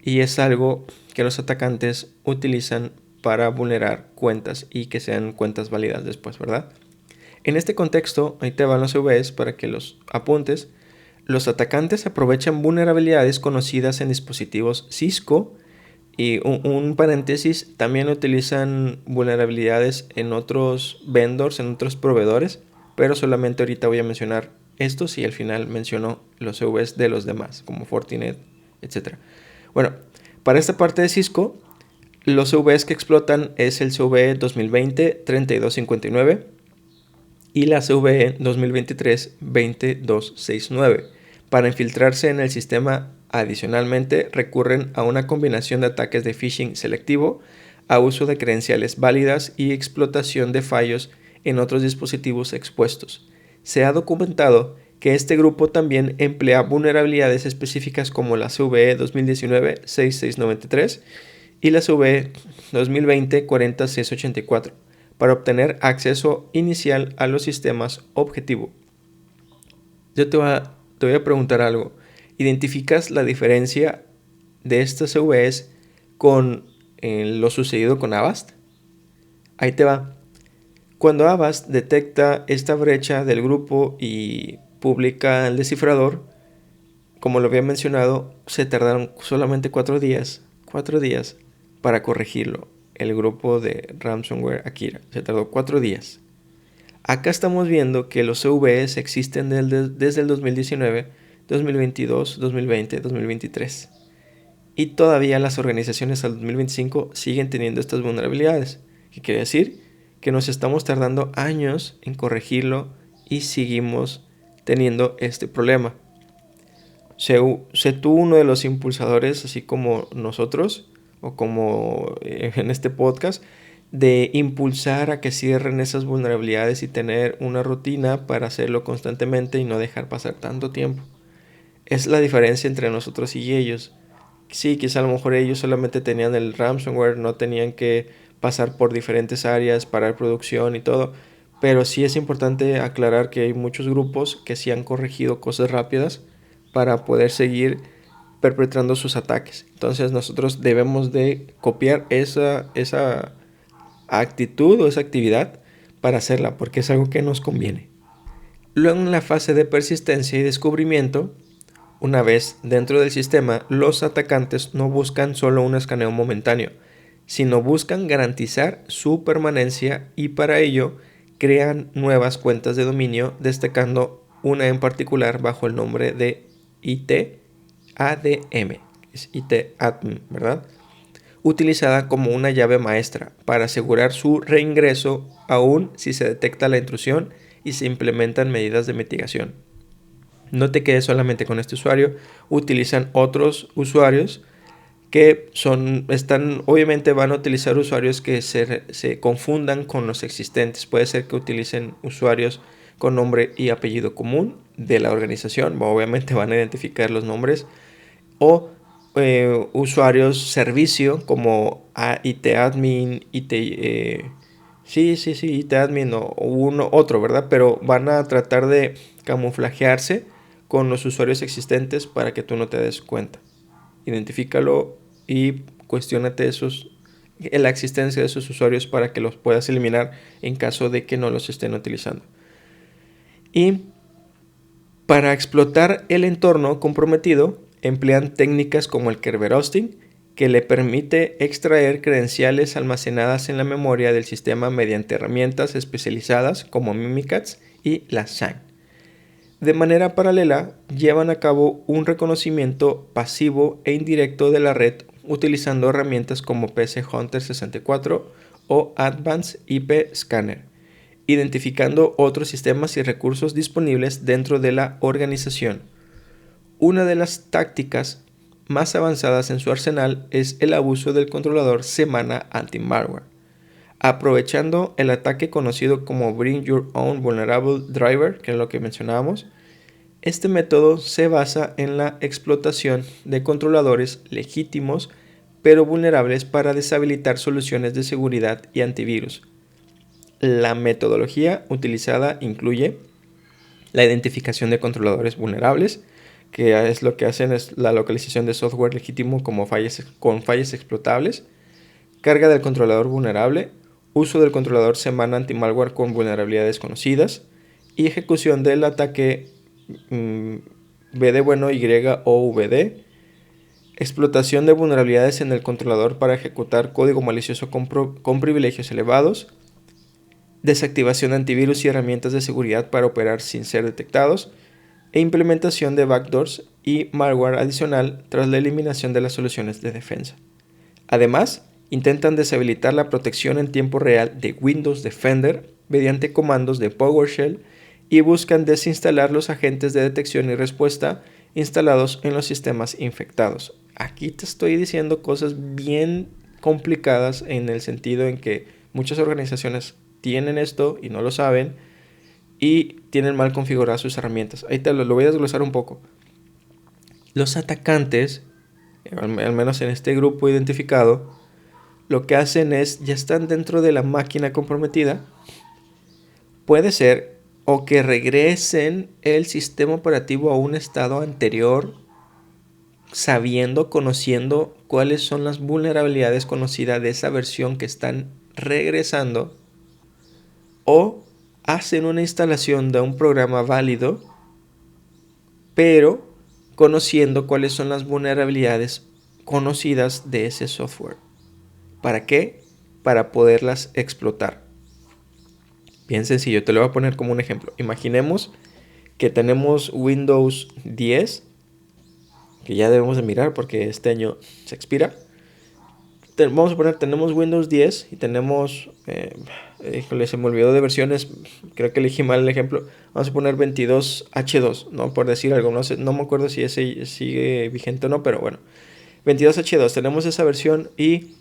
y es algo que los atacantes utilizan para vulnerar cuentas y que sean cuentas válidas después, ¿verdad? En este contexto, ahí te van los CVEs para que los apuntes. Los atacantes aprovechan vulnerabilidades conocidas en dispositivos Cisco y un paréntesis, también utilizan vulnerabilidades en otros vendors, en otros proveedores, pero solamente ahorita voy a mencionar estos y al final menciono los CVEs de los demás, como Fortinet, etc. Bueno, para esta parte de Cisco, los CVEs que explotan es el CVE 2020-3259 y la CVE 2023-20269. Para infiltrarse en el sistema, adicionalmente, recurren a una combinación de ataques de phishing selectivo, a uso de credenciales válidas y explotación de fallos en otros dispositivos expuestos. Se ha documentado que este grupo también emplea vulnerabilidades específicas como la CVE 2019-6693 y la CVE 2020-40684 para obtener acceso inicial a los sistemas objetivo. Yo te voy a preguntar algo. ¿Identificas la diferencia de estas CVEs con lo sucedido con Avast? Ahí te va. Cuando Avast detecta esta brecha del grupo y publica el descifrador, como lo había mencionado, se tardaron solamente 4 días para corregirlo. El grupo de ransomware Akira se tardó 4 días. Acá estamos viendo que los CVEs existen desde el 2019, 2022, 2020, 2023. Y todavía las organizaciones al 2025 siguen teniendo estas vulnerabilidades. ¿Qué quiere decir? Que nos estamos tardando años en corregirlo y seguimos teniendo este problema. Sé tú uno de los impulsadores, así como nosotros, o como en este podcast, de impulsar a que cierren esas vulnerabilidades y tener una rutina para hacerlo constantemente y no dejar pasar tanto tiempo. Es la diferencia entre nosotros y ellos. Sí, quizá a lo mejor ellos solamente tenían el ransomware, no tenían que pasar por diferentes áreas, parar producción y todo. Pero sí es importante aclarar que hay muchos grupos que sí han corregido cosas rápidas para poder seguir perpetrando sus ataques. Entonces nosotros debemos de copiar esa actitud o esa actividad para hacerla, porque es algo que nos conviene. Luego, en la fase de persistencia y descubrimiento, una vez dentro del sistema, los atacantes no buscan solo un escaneo momentáneo, sino buscan garantizar su permanencia y para ello crean nuevas cuentas de dominio, destacando una en particular bajo el nombre de ITADM, es ITADM, ¿verdad? Utilizada como una llave maestra para asegurar su reingreso aún si se detecta la intrusión y se implementan medidas de mitigación. No te quedes solamente con este usuario, utilizan otros usuarios que obviamente van a utilizar usuarios que se confundan con los existentes. Puede ser que utilicen usuarios con nombre y apellido común de la organización, obviamente van a identificar los nombres, o usuarios servicio como ITadmin, ITadmin o otro, ¿verdad? Pero van a tratar de camuflajearse con los usuarios existentes para que tú no te des cuenta. Identifícalo y cuestiónate la existencia de esos usuarios para que los puedas eliminar en caso de que no los estén utilizando. Y para explotar el entorno comprometido, emplean técnicas como el Kerberos-hosting, que le permite extraer credenciales almacenadas en la memoria del sistema mediante herramientas especializadas como Mimikatz y la SAN. De manera paralela, llevan a cabo un reconocimiento pasivo e indirecto de la red utilizando herramientas como PC Hunter 64 o Advanced IP Scanner, identificando otros sistemas y recursos disponibles dentro de la organización. Una de las tácticas más avanzadas en su arsenal es el abuso del controlador semana anti-malware. Aprovechando el ataque conocido como Bring Your Own Vulnerable Driver, que es lo que mencionábamos, este método se basa en la explotación de controladores legítimos pero vulnerables para deshabilitar soluciones de seguridad y antivirus. La metodología utilizada incluye la identificación de controladores vulnerables, que es lo que hacen es la localización de software legítimo con fallas explotables, carga del controlador vulnerable, uso del controlador semana anti-malware con vulnerabilidades conocidas y ejecución del ataque V de bueno Y o VD, explotación de vulnerabilidades en el controlador para ejecutar código malicioso con privilegios elevados, desactivación de antivirus y herramientas de seguridad para operar sin ser detectados, e implementación de backdoors y malware adicional tras la eliminación de las soluciones de defensa. Además, intentan deshabilitar la protección en tiempo real de Windows Defender mediante comandos de PowerShell y buscan desinstalar los agentes de detección y respuesta instalados en los sistemas infectados. Aquí te estoy diciendo cosas bien complicadas en el sentido en que muchas organizaciones tienen esto y no lo saben, y tienen mal configuradas sus herramientas. Ahí te lo voy a desglosar un poco. Los atacantes, al menos en este grupo identificado, lo que hacen es, ya están dentro de la máquina comprometida, puede ser o que regresen el sistema operativo a un estado anterior, sabiendo, conociendo cuáles son las vulnerabilidades conocidas de esa versión que están regresando, o hacen una instalación de un programa válido, pero conociendo cuáles son las vulnerabilidades conocidas de ese software. ¿Para qué? Para poderlas explotar. Bien sencillo, te lo voy a poner como un ejemplo. Imaginemos que tenemos Windows 10, que ya debemos de mirar porque este año se expira. Vamos a poner, tenemos Windows 10 y tenemos, se me olvidó de versiones, creo que elegí mal el ejemplo. Vamos a poner 22H2, ¿no? Por decir algo, no me acuerdo si ese sigue vigente o no, pero bueno. 22H2, tenemos esa versión y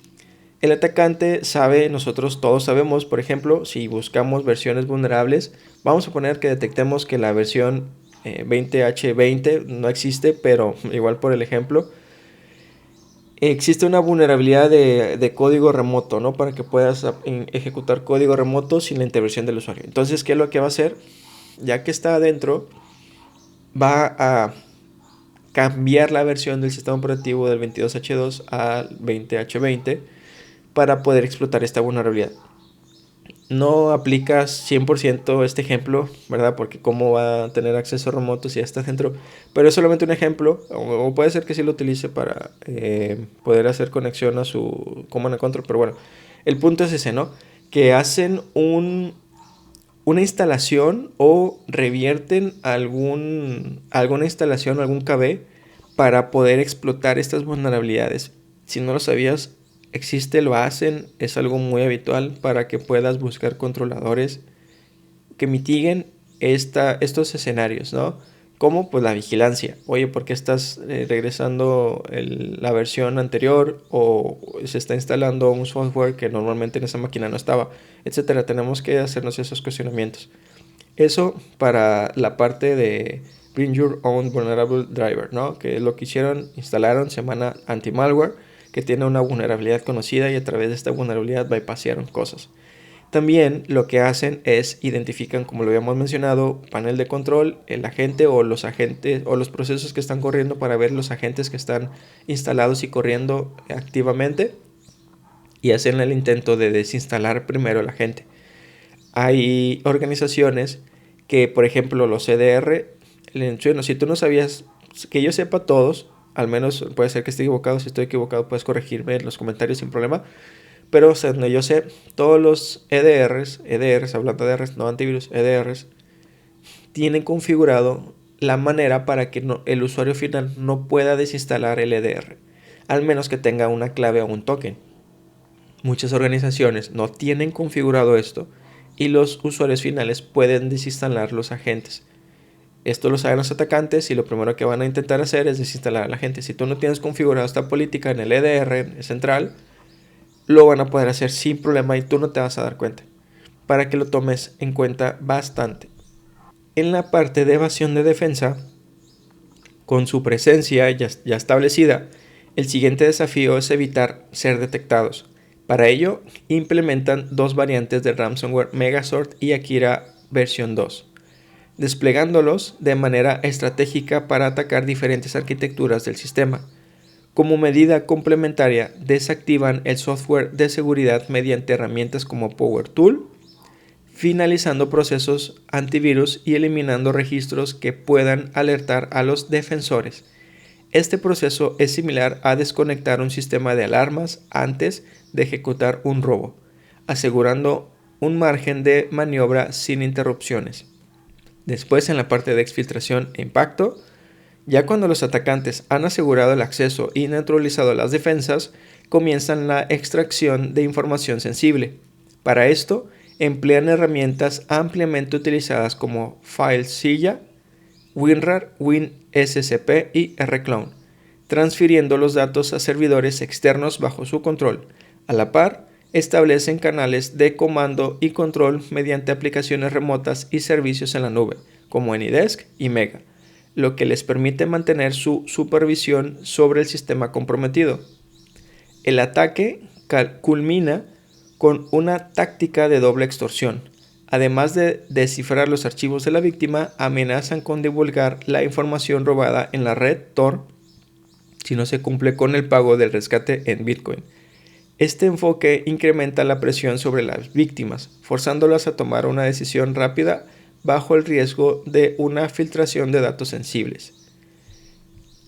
el atacante sabe, nosotros todos sabemos, por ejemplo, si buscamos versiones vulnerables, vamos a poner que detectemos que la versión 20H20 no existe, pero igual por el ejemplo, existe una vulnerabilidad de código remoto, ¿no? Para que puedas ejecutar código remoto sin la intervención del usuario. Entonces, ¿qué es lo que va a hacer? Ya que está adentro, va a cambiar la versión del sistema operativo del 22H2 al 20H20 para poder explotar esta vulnerabilidad. No aplicas 100% este ejemplo, ¿verdad? Porque cómo va a tener acceso remoto si ya está dentro. Pero es solamente un ejemplo, o puede ser que sí lo utilice para poder hacer conexión a su Command and Control. Pero bueno, el punto es ese, ¿no? Que hacen una instalación o revierten alguna instalación, algún KB para poder explotar estas vulnerabilidades. Si no lo sabías, existe, lo hacen, es algo muy habitual para que puedas buscar controladores que mitiguen estos escenarios, ¿no? Como pues la vigilancia. Oye, ¿por qué estás regresando la versión anterior? O se está instalando un software que normalmente en esa máquina no estaba, etcétera. Tenemos que hacernos esos cuestionamientos. Eso para la parte de Bring Your Own Vulnerable Driver, ¿no? Que es lo que hicieron, instalaron, se llama anti-malware, que tiene una vulnerabilidad conocida y a través de esta vulnerabilidad bypassearon cosas. También lo que hacen es identifican, como lo habíamos mencionado, panel de control, el agente o los agentes o los procesos que están corriendo para ver los agentes que están instalados y corriendo activamente y hacen el intento de desinstalar primero el agente. Hay organizaciones que, por ejemplo, los CDR, bueno, si tú no sabías, que yo sepa todos, al menos puede ser que esté equivocado, si estoy equivocado puedes corregirme en los comentarios sin problema, pero o sea, yo sé, todos los EDRs, hablando de EDRs, no antivirus, EDRs, tienen configurado la manera para que el usuario final no pueda desinstalar el EDR, al menos que tenga una clave o un token. Muchas organizaciones no tienen configurado esto y los usuarios finales pueden desinstalar los agentes. Esto lo saben los atacantes y lo primero que van a intentar hacer es desinstalar a la gente. Si tú no tienes configurado esta política en el EDR central, lo van a poder hacer sin problema y tú no te vas a dar cuenta. Para que lo tomes en cuenta bastante. En la parte de evasión de defensa, con su presencia ya establecida, el siguiente desafío es evitar ser detectados. Para ello, implementan dos variantes de ransomware, Megasort y Akira versión 2. Desplegándolos de manera estratégica para atacar diferentes arquitecturas del sistema. Como medida complementaria, desactivan el software de seguridad mediante herramientas como PowerTool, finalizando procesos antivirus y eliminando registros que puedan alertar a los defensores. Este proceso es similar a desconectar un sistema de alarmas antes de ejecutar un robo, asegurando un margen de maniobra sin interrupciones. Después, en la parte de exfiltración e impacto, ya cuando los atacantes han asegurado el acceso y neutralizado las defensas, comienzan la extracción de información sensible. Para esto, emplean herramientas ampliamente utilizadas como FileZilla, WinRAR, WinSCP y Rclone, transfiriendo los datos a servidores externos bajo su control. A la par, establecen canales de comando y control mediante aplicaciones remotas y servicios en la nube, como AnyDesk y Mega, lo que les permite mantener su supervisión sobre el sistema comprometido. El ataque culmina con una táctica de doble extorsión. Además de descifrar los archivos de la víctima, amenazan con divulgar la información robada en la red Tor si no se cumple con el pago del rescate en Bitcoin. Este enfoque incrementa la presión sobre las víctimas, forzándolas a tomar una decisión rápida bajo el riesgo de una filtración de datos sensibles.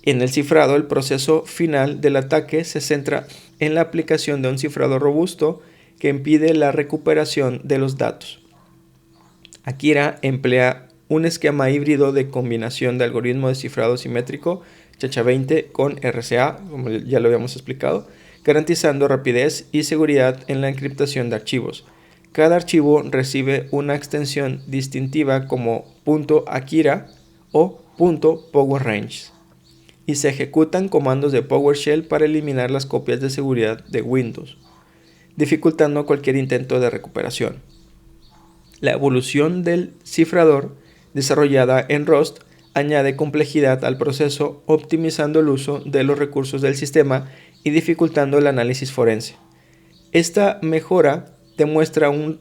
En el cifrado, el proceso final del ataque se centra en la aplicación de un cifrado robusto que impide la recuperación de los datos. Akira emplea un esquema híbrido de combinación de algoritmo de cifrado simétrico ChaCha20 con RSA, como ya lo habíamos explicado, garantizando rapidez y seguridad en la encriptación de archivos. Cada archivo recibe una extensión distintiva como .akira o .powerrange y se ejecutan comandos de PowerShell para eliminar las copias de seguridad de Windows, dificultando cualquier intento de recuperación. La evolución del cifrador, desarrollada en Rust, añade complejidad al proceso, optimizando el uso de los recursos del sistema y dificultando el análisis forense. Esta mejora demuestra un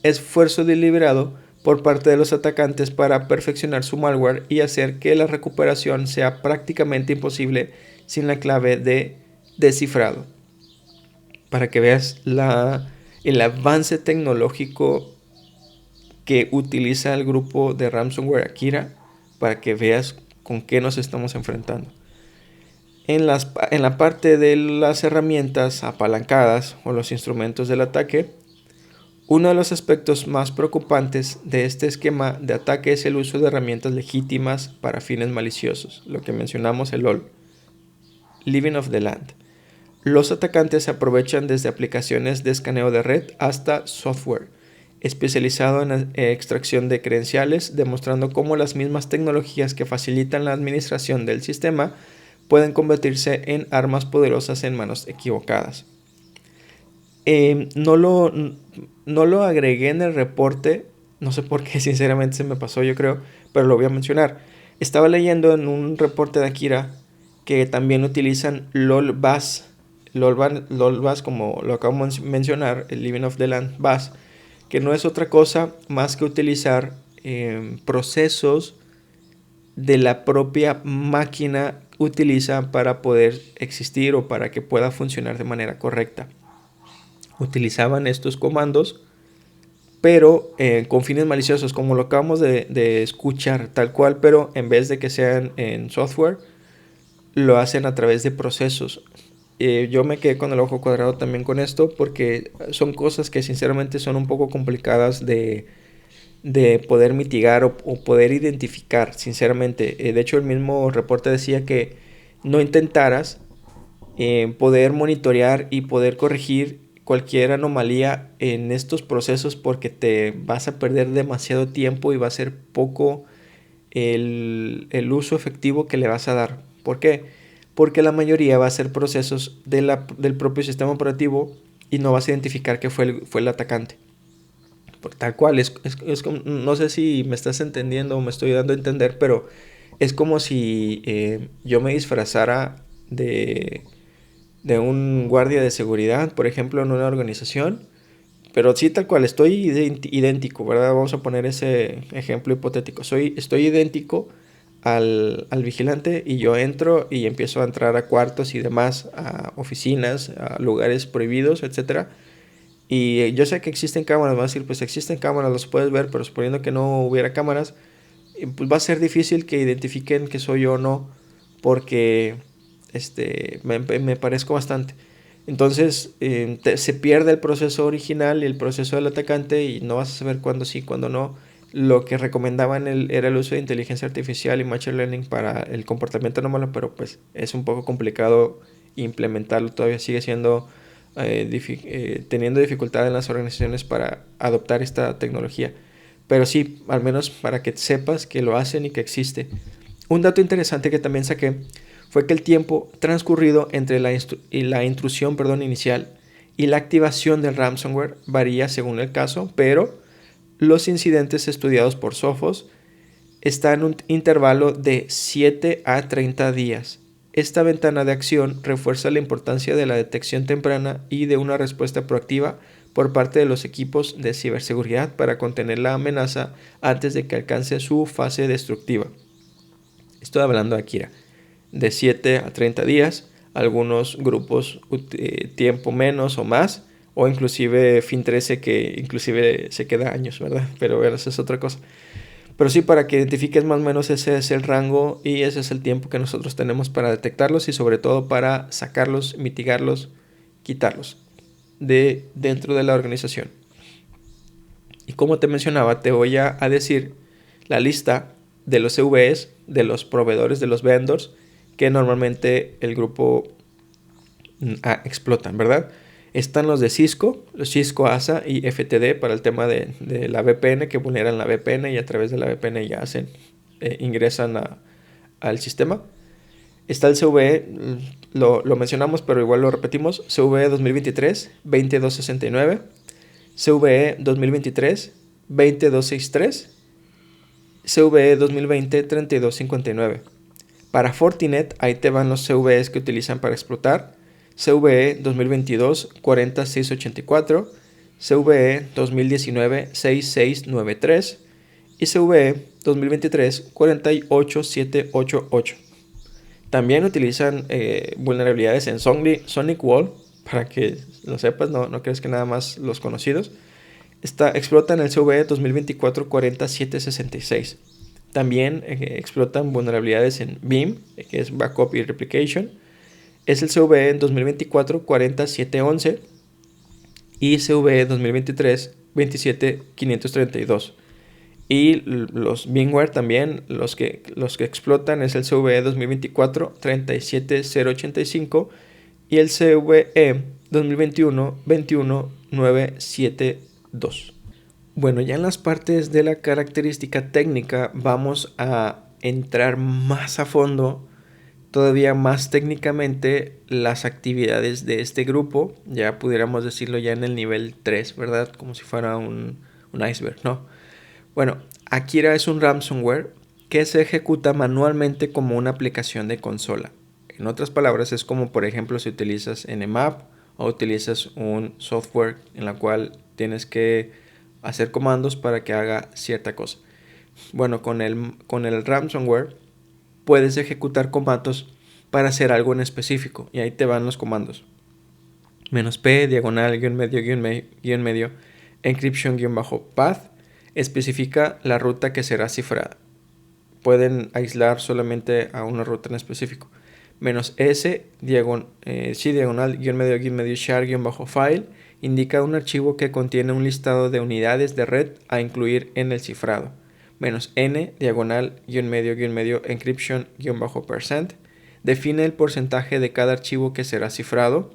esfuerzo deliberado por parte de los atacantes para perfeccionar su malware y hacer que la recuperación sea prácticamente imposible sin la clave de descifrado. Para que veas el avance tecnológico que utiliza el grupo de ransomware Akira, para que veas con qué nos estamos enfrentando. En la parte de las herramientas apalancadas o los instrumentos del ataque, uno de los aspectos más preocupantes de este esquema de ataque es el uso de herramientas legítimas para fines maliciosos, lo que mencionamos el LOL, Living of the Land. Los atacantes se aprovechan desde aplicaciones de escaneo de red hasta software especializado en extracción de credenciales, demostrando cómo las mismas tecnologías que facilitan la administración del sistema pueden convertirse en armas poderosas en manos equivocadas. No lo agregué en el reporte, no sé por qué, sinceramente se me pasó, yo creo, pero lo voy a mencionar. Estaba leyendo en un reporte de Akira que también utilizan LOL-Bash, como lo acabo de mencionar, el Living of the Land Bash, que no es otra cosa más que utilizar procesos de la propia máquina utiliza para poder existir o para que pueda funcionar de manera correcta. Utilizaban estos comandos, pero con fines maliciosos, como lo acabamos de escuchar, tal cual, pero en vez de que sean en software, lo hacen a través de procesos. Yo me quedé con el ojo cuadrado también con esto, porque son cosas que sinceramente son un poco complicadas de poder mitigar o poder identificar, sinceramente. De hecho, el mismo reporte decía que no intentaras poder monitorear y poder corregir cualquier anomalía en estos procesos, porque te vas a perder demasiado tiempo y va a ser poco el uso efectivo que le vas a dar. ¿Por qué? Porque la mayoría va a ser procesos del propio sistema operativo y no vas a identificar que fue el atacante. Por tal cual, es como, no sé si me estás entendiendo o me estoy dando a entender, pero es como si yo me disfrazara de un guardia de seguridad, por ejemplo, en una organización, pero sí, tal cual, estoy idéntico, ¿verdad? Vamos a poner ese ejemplo hipotético. Estoy idéntico al vigilante y yo entro y empiezo a entrar a cuartos y demás, a oficinas, a lugares prohibidos, etcétera. Y yo sé que existen cámaras, van a decir, pues existen cámaras, los puedes ver, pero suponiendo que no hubiera cámaras, pues va a ser difícil que identifiquen que soy yo o no, porque me parezco bastante. Entonces se pierde el proceso original y el proceso del atacante y no vas a saber cuándo sí, cuándo no. Lo que recomendaban era el uso de inteligencia artificial y machine learning para el comportamiento anómalo, pero pues es un poco complicado implementarlo, todavía sigue siendo teniendo dificultad en las organizaciones para adoptar esta tecnología. Pero sí, al menos para que sepas que lo hacen y que existe. Un dato interesante que también saqué fue que el tiempo transcurrido entre la intrusión inicial y la activación del ransomware varía según el caso, pero los incidentes estudiados por Sophos están en un intervalo de 7 a 30 días. Esta ventana de acción refuerza la importancia de la detección temprana y de una respuesta proactiva por parte de los equipos de ciberseguridad para contener la amenaza antes de que alcance su fase destructiva. Estoy hablando aquí de 7 a 30 días, algunos grupos tiempo menos o más, o inclusive Fin13 que inclusive se queda años, ¿verdad? Pero bueno, esa es otra cosa. Pero sí, para que identifiques más o menos ese es el rango y ese es el tiempo que nosotros tenemos para detectarlos y sobre todo para sacarlos, mitigarlos, quitarlos de dentro de la organización. Y como te mencionaba, te voy a decir la lista de los CVEs, de los proveedores, de los vendors que normalmente el grupo explotan, ¿verdad? Están los de Cisco, los Cisco ASA y FTD para el tema de la VPN, que vulneran la VPN y a través de la VPN ya ingresan al sistema. Está el CVE, lo mencionamos pero igual lo repetimos, CVE 2023 20269, CVE 2023 20263, CVE 2020 3259. Para Fortinet, ahí te van los CVEs que utilizan para explotar. CVE 2022 40684, CVE 2019 6693 y CVE 2023 48788. También utilizan vulnerabilidades en SonicWall, para que lo sepas, no crees que nada más los conocidos. Explotan el CVE 2024 40766. También explotan vulnerabilidades en BIM, que es Backup y Replication. Es el CVE 2024 40711 y CVE 2023 27532. Y los VMware también, los que explotan es el CVE 2024 37085 y el CVE 2021 21972. Bueno, ya en las partes de la característica técnica vamos a entrar más a fondo, todavía más técnicamente, las actividades de este grupo. Ya pudiéramos decirlo ya en el nivel 3, ¿verdad? Como si fuera un iceberg, ¿no? Bueno, Akira es un ransomware que se ejecuta manualmente como una aplicación de consola. En otras palabras, es como por ejemplo si utilizas Nmap o utilizas un software en la cual tienes que hacer comandos para que haga cierta cosa. Bueno, con el ransomware puedes ejecutar comandos para hacer algo en específico y ahí te van los comandos: -p, diagonal, guión medio, encryption, _path, especifica la ruta que será cifrada. Pueden aislar solamente a una ruta en específico. -s, diagonal, guión medio, share, -file, indica un archivo que contiene un listado de unidades de red a incluir en el cifrado. -n, diagonal, guión medio, encryption, %, define el porcentaje de cada archivo que será cifrado.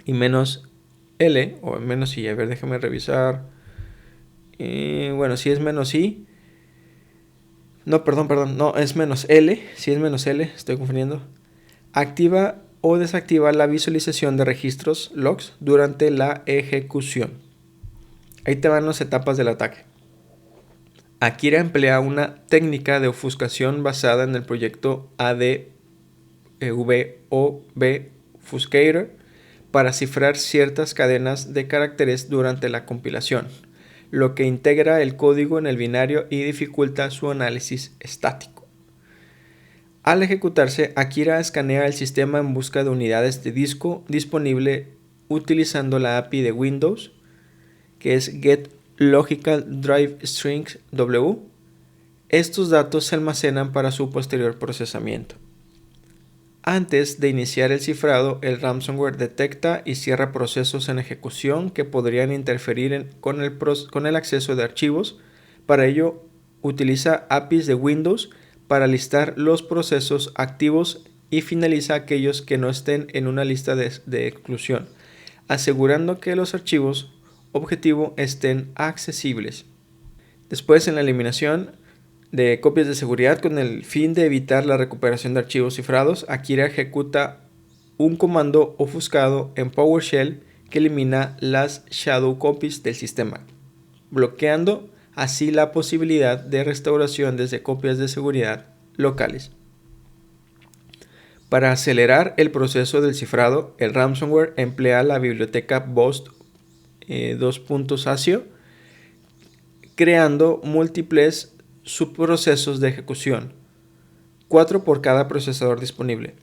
Y -l, o -i, a ver, déjame revisar. Bueno, si es -i, no, perdón, no, es -l, si es -l, estoy confundiendo. Activa o desactiva la visualización de registros logs durante la ejecución. Ahí te van las etapas del ataque. Akira emplea una técnica de ofuscación basada en el proyecto ADVOB Obfuscator para cifrar ciertas cadenas de caracteres durante la compilación, lo que integra el código en el binario y dificulta su análisis estático. Al ejecutarse, Akira escanea el sistema en busca de unidades de disco disponible utilizando la API de Windows, que es Get Logical Drive Strings W. Estos datos se almacenan para su posterior procesamiento. Antes de iniciar el cifrado, el ransomware detecta y cierra procesos en ejecución que podrían interferir con el acceso de archivos. Para ello, utiliza APIs de Windows para listar los procesos activos y finaliza aquellos que no estén en una lista de exclusión, asegurando que los archivos objetivo estén accesibles. Después, en la eliminación de copias de seguridad con el fin de evitar la recuperación de archivos cifrados, Akira ejecuta un comando ofuscado en PowerShell que elimina las shadow copies del sistema, bloqueando así la posibilidad de restauración desde copias de seguridad locales. Para acelerar el proceso del cifrado, el ransomware emplea la biblioteca Bost 2.sacio, creando múltiples subprocesos de ejecución, 4 por cada procesador disponible.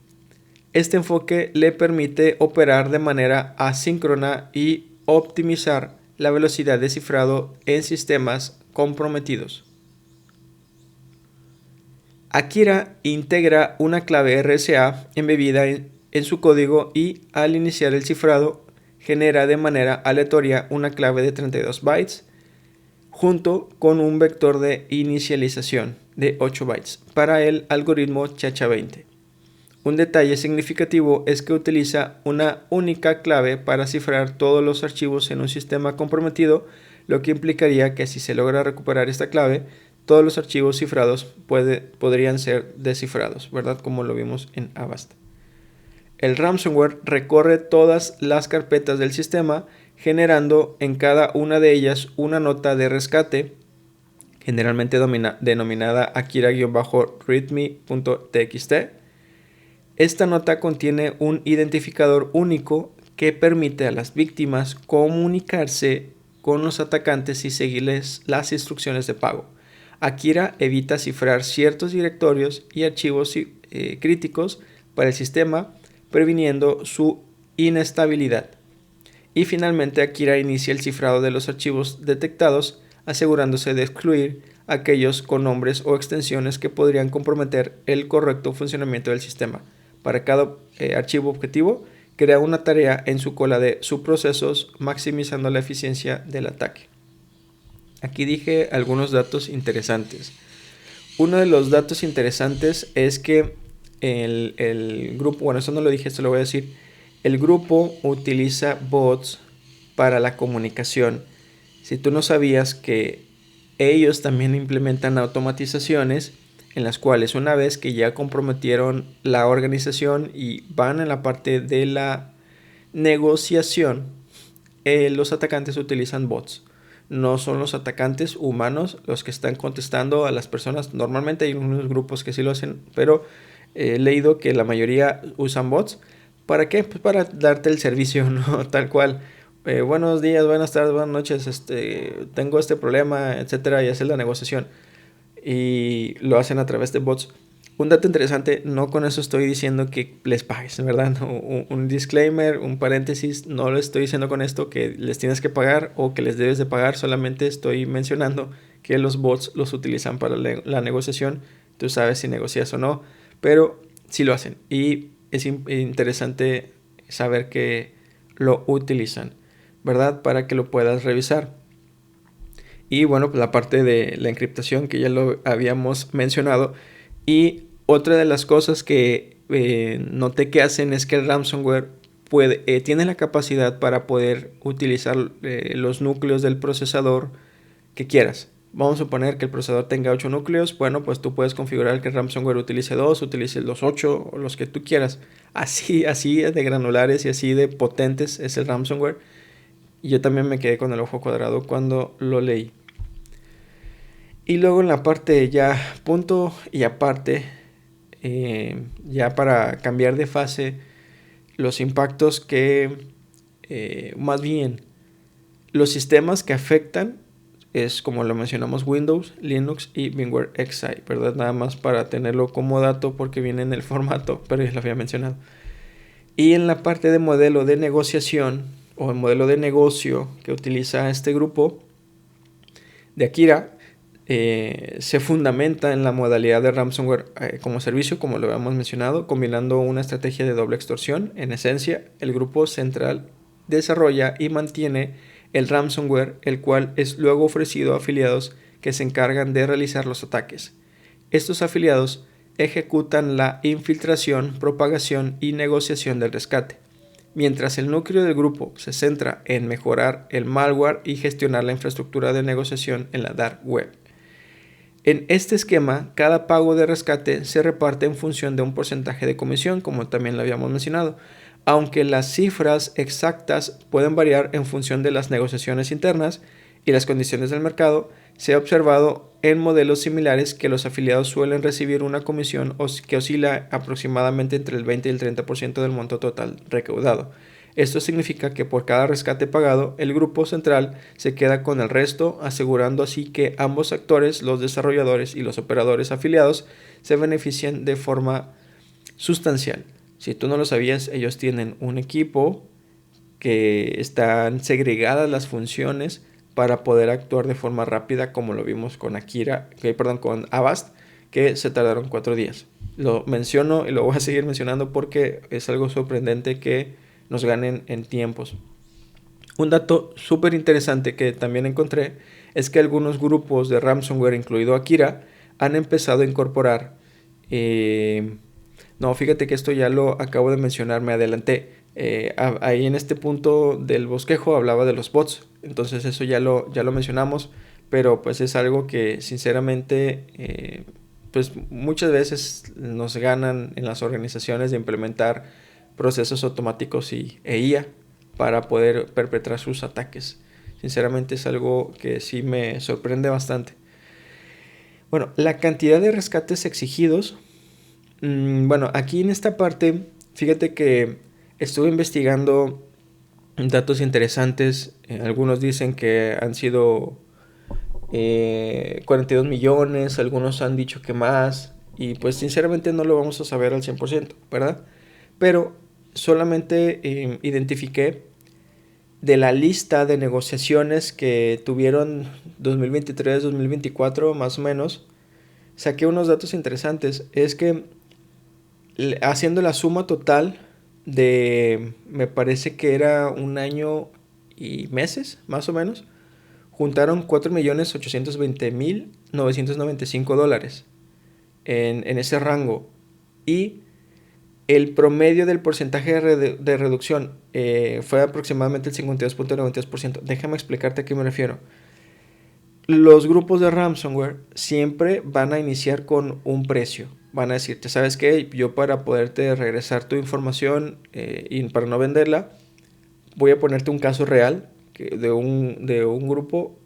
Este enfoque le permite operar de manera asíncrona y optimizar la velocidad de cifrado en sistemas comprometidos. Akira integra una clave RSA embebida en su código y al iniciar el cifrado genera de manera aleatoria una clave de 32 bytes junto con un vector de inicialización de 8 bytes para el algoritmo Chacha-20. Un detalle significativo es que utiliza una única clave para cifrar todos los archivos en un sistema comprometido, lo que implicaría que si se logra recuperar esta clave, todos los archivos cifrados podrían ser descifrados, ¿verdad? Como lo vimos en Avast. El ransomware recorre todas las carpetas del sistema, generando en cada una de ellas una nota de rescate, generalmente denominada akira-readme.txt. Esta nota contiene un identificador único que permite a las víctimas comunicarse con los atacantes y seguirles las instrucciones de pago. Akira evita cifrar ciertos directorios y archivos críticos para el sistema, previniendo su inestabilidad. Y finalmente, Akira inicia el cifrado de los archivos detectados, asegurándose de excluir aquellos con nombres o extensiones que podrían comprometer el correcto funcionamiento del sistema. Para cada archivo objetivo, crea una tarea en su cola de subprocesos, maximizando la eficiencia del ataque. Aquí dije algunos datos interesantes. Uno de los datos interesantes es que el grupo, bueno, eso no lo dije, esto lo voy a decir. El grupo utiliza bots para la comunicación. Si tú no sabías que ellos también implementan automatizaciones en las cuales una vez que ya comprometieron la organización y van en la parte de la negociación, los atacantes utilizan bots. No son los atacantes humanos los que están contestando a las personas. Normalmente hay unos grupos que sí lo hacen, pero he leído que la mayoría usan bots. ¿Para qué? Pues para darte el servicio, ¿no? Tal cual. Buenos días, buenas tardes, buenas noches, tengo este problema, etcétera, y hacer la negociación. Y lo hacen a través de bots. Un dato interesante, no con eso estoy diciendo que les pagues, ¿verdad? Un disclaimer, un paréntesis, no lo estoy diciendo con esto que les tienes que pagar o que les debes de pagar, solamente estoy mencionando que los bots los utilizan para la negociación. Tú sabes si negocias o no, pero sí lo hacen y es interesante saber que lo utilizan, ¿verdad? Para que lo puedas revisar. Y bueno, pues la parte de la encriptación que ya lo habíamos mencionado. Y otra de las cosas que noté que hacen es que el ransomware tiene la capacidad para poder utilizar los núcleos del procesador que quieras. Vamos a suponer que el procesador tenga 8 núcleos. Bueno, pues tú puedes configurar que el ransomware utilice 2, utilice los 8 o los que tú quieras. Así de granulares y así de potentes es el ransomware. Y yo también me quedé con el ojo cuadrado cuando lo leí. Y luego en la parte ya punto y aparte, ya para cambiar de fase, los impactos que, más bien, los sistemas que afectan es como lo mencionamos Windows, Linux y VMware XI, ¿verdad? Nada más para tenerlo como dato porque viene en el formato, pero ya lo había mencionado. Y en la parte de modelo de negociación o el modelo de negocio que utiliza este grupo de Akira, se fundamenta en la modalidad de ransomware como servicio, como lo habíamos mencionado, combinando una estrategia de doble extorsión. En esencia, el grupo central desarrolla y mantiene el ransomware, el cual es luego ofrecido a afiliados que se encargan de realizar los ataques. Estos afiliados ejecutan la infiltración, propagación y negociación del rescate, mientras el núcleo del grupo se centra en mejorar el malware y gestionar la infraestructura de negociación en la dark web. En este esquema, cada pago de rescate se reparte en función de un porcentaje de comisión, como también lo habíamos mencionado, aunque las cifras exactas pueden variar en función de las negociaciones internas y las condiciones del mercado. Se ha observado en modelos similares que los afiliados suelen recibir una comisión que oscila aproximadamente entre el 20 y el 30% del monto total recaudado. Esto significa que por cada rescate pagado, el grupo central se queda con el resto, asegurando así que ambos actores, los desarrolladores y los operadores afiliados, se benefician de forma sustancial. Si tú no lo sabías, ellos tienen un equipo que están segregadas las funciones para poder actuar de forma rápida, como lo vimos con con Avast, que se tardaron 4 días. Lo menciono y lo voy a seguir mencionando porque es algo sorprendente que nos ganen en tiempos. Un dato súper interesante que también encontré es que algunos grupos de ransomware, incluido Akira, han empezado a incorporar... no, fíjate que esto ya lo acabo de mencionar, me adelanté. Ahí en este punto del bosquejo hablaba de los bots, entonces eso ya lo mencionamos, pero pues es algo que sinceramente pues muchas veces nos ganan en las organizaciones de implementar procesos automáticos e IA para poder perpetrar sus ataques. Sinceramente es algo que sí me sorprende bastante. Bueno, la cantidad de rescates exigidos. Bueno, aquí en esta parte, fíjate que estuve investigando datos interesantes. Algunos dicen que han sido 42 millones, algunos han dicho que más. Y pues sinceramente no lo vamos a saber al 100%, ¿verdad? Pero solamente identifiqué de la lista de negociaciones que tuvieron 2023-2024 más o menos, saqué unos datos interesantes. Es que haciendo la suma total de, me parece que era un año y meses, más o menos, juntaron $4.820.995 en ese rango. Y el promedio del porcentaje de reducción fue aproximadamente el 52.92%. Déjame explicarte a qué me refiero. Los grupos de ransomware siempre van a iniciar con un precio. Van a decirte, ¿sabes qué? Yo para poderte regresar tu información y para no venderla, voy a ponerte un caso real de un grupo.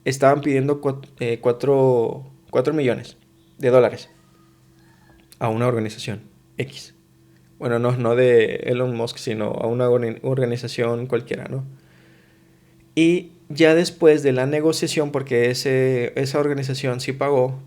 Estaban pidiendo 4 millones de dólares a una organización X. Bueno, no de Elon Musk, sino a una organización cualquiera, ¿no? Y ya después de la negociación, porque esa organización sí pagó,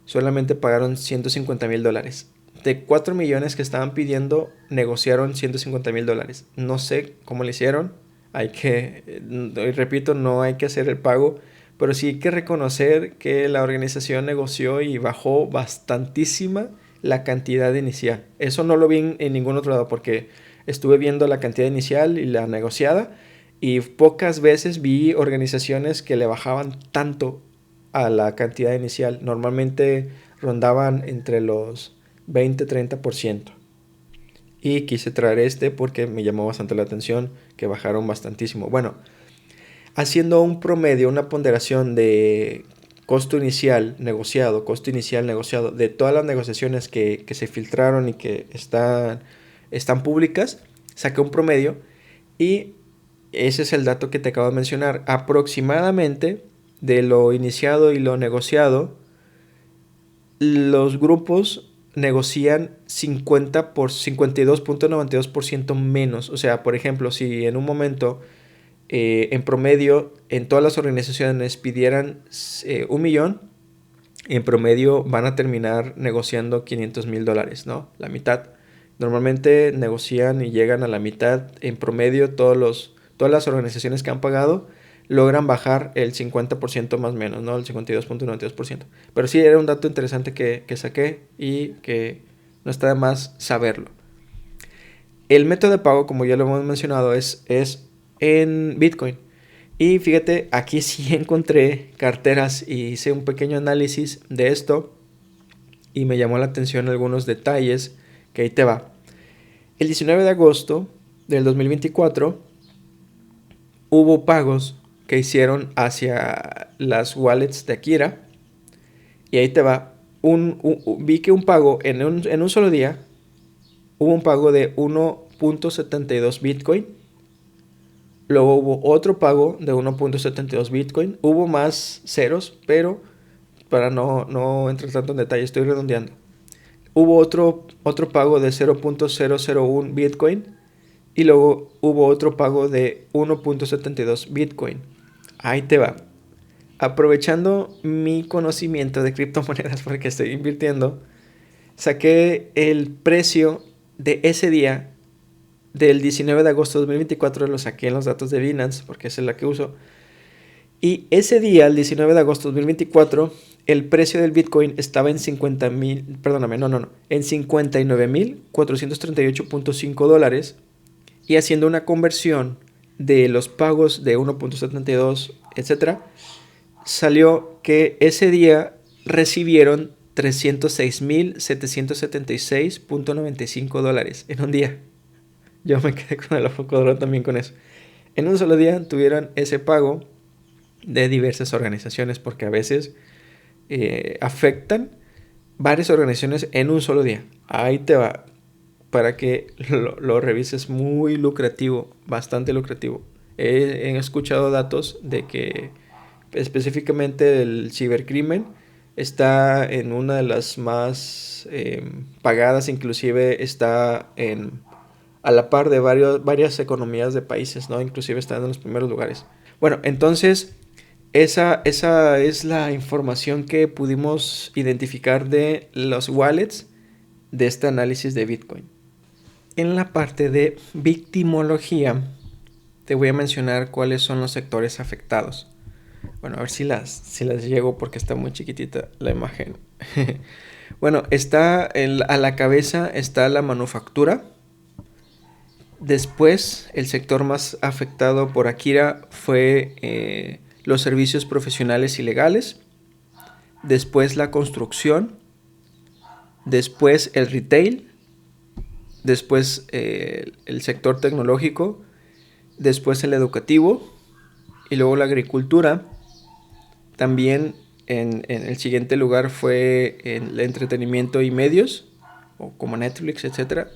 solamente pagaron $150,000. De 4 millones que estaban pidiendo, negociaron $150,000. No sé cómo lo hicieron. Repito, no hay que hacer el pago, pero sí hay que reconocer que la organización negoció y bajó bastantísima la cantidad inicial. Eso no lo vi en ningún otro lado porque estuve viendo la cantidad inicial y la negociada y pocas veces vi organizaciones que le bajaban tanto a la cantidad inicial. Normalmente rondaban entre los 20-30%. Y quise traer porque me llamó bastante la atención que bajaron bastantísimo. Bueno, haciendo un promedio, una ponderación de costo inicial negociado de todas las negociaciones que se filtraron y que están públicas, saqué un promedio y ese es el dato que te acabo de mencionar. Aproximadamente de lo iniciado y lo negociado, los grupos negocian 52.92% menos. O sea, por ejemplo, si en un momento en promedio en todas las organizaciones pidieran 1 millón, en promedio van a terminar negociando $500,000, ¿no? La mitad. Normalmente negocian y llegan a la mitad en promedio. Todas las organizaciones que han pagado logran bajar el 50% más o menos, ¿no? El 52.92%. Pero sí era un dato interesante que saqué y que no está de más saberlo. El método de pago, como ya lo hemos mencionado, es en Bitcoin. Y fíjate, aquí sí encontré carteras y hice un pequeño análisis de esto y me llamó la atención algunos detalles que ahí te va. El 19 de agosto del 2024 hubo pagos que hicieron hacia las wallets de Akira Y ahí te va. Vi que un pago en un solo día, hubo un pago de 1.72 Bitcoin. Luego hubo otro pago de 1.72 Bitcoin. Hubo más ceros, pero para no entrar tanto en detalle, estoy redondeando. Hubo otro pago de 0.001 Bitcoin. Y luego hubo otro pago de 1.72 Bitcoin. Ahí te va. Aprovechando mi conocimiento de criptomonedas porque estoy invirtiendo, saqué el precio de ese día del 19 de agosto de 2024, lo saqué en los datos de Binance porque esa es la que uso. Y ese día, el 19 de agosto de 2024, el precio del Bitcoin estaba en 50,000, perdóname, en 59,438.5 dólares. Y haciendo una conversión de los pagos de 1.72, etcétera, salió que ese día recibieron 306,776.95 dólares en un día. Yo me quedé con el ojo cuadrado también con eso. En un solo día tuvieron ese pago de diversas organizaciones porque a veces afectan varias organizaciones en un solo día. Ahí te va, para que lo revises. Muy lucrativo, bastante lucrativo. He escuchado datos de que específicamente el cibercrimen está en una de las más pagadas, inclusive está a la par de varias economías de países, ¿no? Inclusive está en los primeros lugares. Bueno, entonces esa es la información que pudimos identificar de los wallets de este análisis de Bitcoin. En la parte de victimología, te voy a mencionar cuáles son los sectores afectados. Bueno, a ver si las llego porque está muy chiquitita la imagen. Bueno, a la cabeza está la manufactura. Después, el sector más afectado por Akira fue los servicios profesionales y legales. Después, la construcción. Después, el retail. Después, el sector tecnológico. Después, el educativo. Y luego, la agricultura. También, en el siguiente lugar fue el entretenimiento y medios, o como Netflix, etcétera.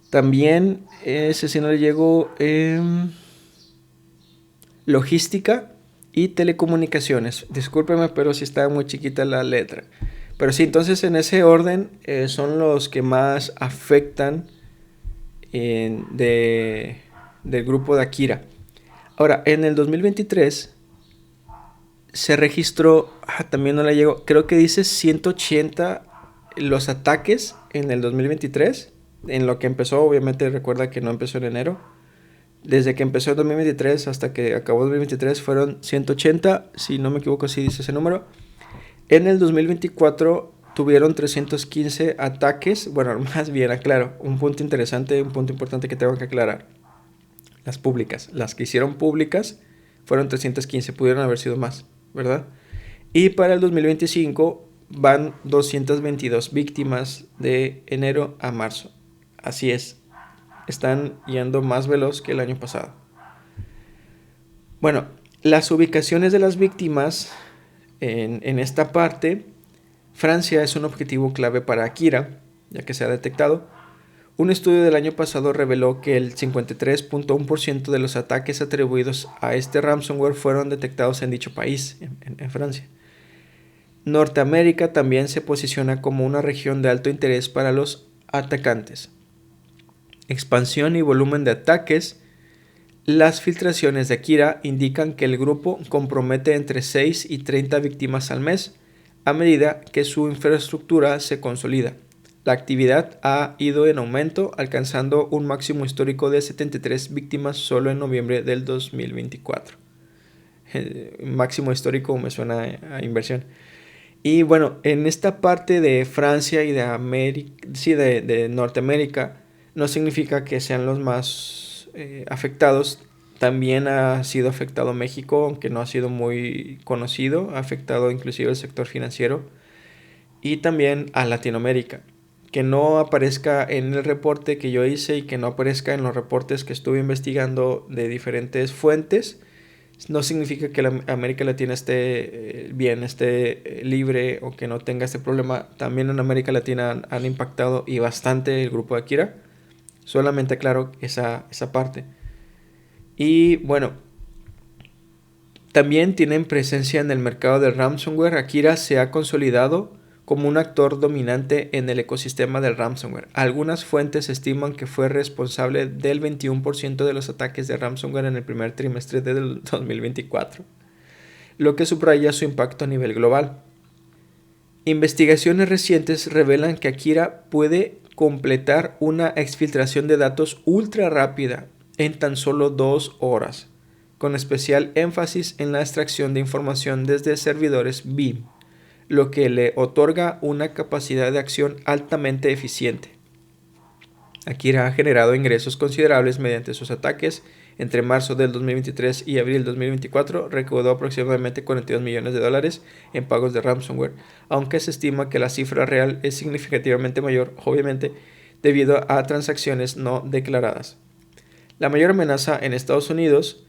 También, ese sí no le llegó, logística y telecomunicaciones. Discúlpeme, pero sí está muy chiquita la letra. Pero sí, entonces en ese orden son los que más afectan del grupo de Akira. Ahora, en el 2023 se registró, también no le llegó, creo que dice 180 los ataques en el 2023. En lo que empezó, obviamente recuerda que no empezó en enero. Desde que empezó el 2023 hasta que acabó el 2023 fueron 180, si no me equivoco, así dice ese número. En el 2024 tuvieron 315 ataques. Bueno, más bien, aclaro, un punto interesante, un punto importante que tengo que aclarar. Las públicas, las que hicieron públicas fueron 315, pudieron haber sido más, ¿verdad? Y para el 2025 van 222 víctimas de enero a marzo. Así es, están yendo más veloz que el año pasado. Bueno, las ubicaciones de las víctimas en esta parte, Francia es un objetivo clave para Akira, ya que se ha detectado. Un estudio del año pasado reveló que el 53.1% de los ataques atribuidos a este ransomware fueron detectados en dicho país, en Francia. Norteamérica también se posiciona como una región de alto interés para los atacantes. Expansión y volumen de ataques. Las filtraciones de Akira indican que el grupo compromete entre 6 y 30 víctimas al mes a medida que su infraestructura se consolida. La actividad ha ido en aumento, alcanzando un máximo histórico de 73 víctimas solo en noviembre del 2024. Máximo histórico me suena a inversión. Y bueno, en esta parte de Francia y de Norteamérica, no significa que sean los más afectados. También ha sido afectado México, aunque no ha sido muy conocido. Ha afectado inclusive el sector financiero. Y también a Latinoamérica. Que no aparezca en el reporte que yo hice y que no aparezca en los reportes que estuve investigando de diferentes fuentes, No significa que la América Latina esté bien, esté libre o que no tenga este problema. También en América Latina han impactado y bastante el grupo de Akira. Solamente aclaro esa parte. Y bueno, también tienen presencia en el mercado del ransomware. Akira se ha consolidado como un actor dominante en el ecosistema del ransomware. Algunas fuentes estiman que fue responsable del 21% de los ataques de ransomware en el primer trimestre del 2024, lo que subraya su impacto a nivel global. Investigaciones recientes revelan que Akira puede completar una exfiltración de datos ultra rápida en tan solo 2 horas, con especial énfasis en la extracción de información desde servidores BIM, lo que le otorga una capacidad de acción altamente eficiente. Akira ha generado ingresos considerables mediante sus ataques. Entre marzo del 2023 y abril del 2024 recaudó aproximadamente $42 millones en pagos de ransomware, aunque se estima que la cifra real es significativamente mayor, obviamente, debido a transacciones no declaradas. La mayor amenaza en Estados Unidos.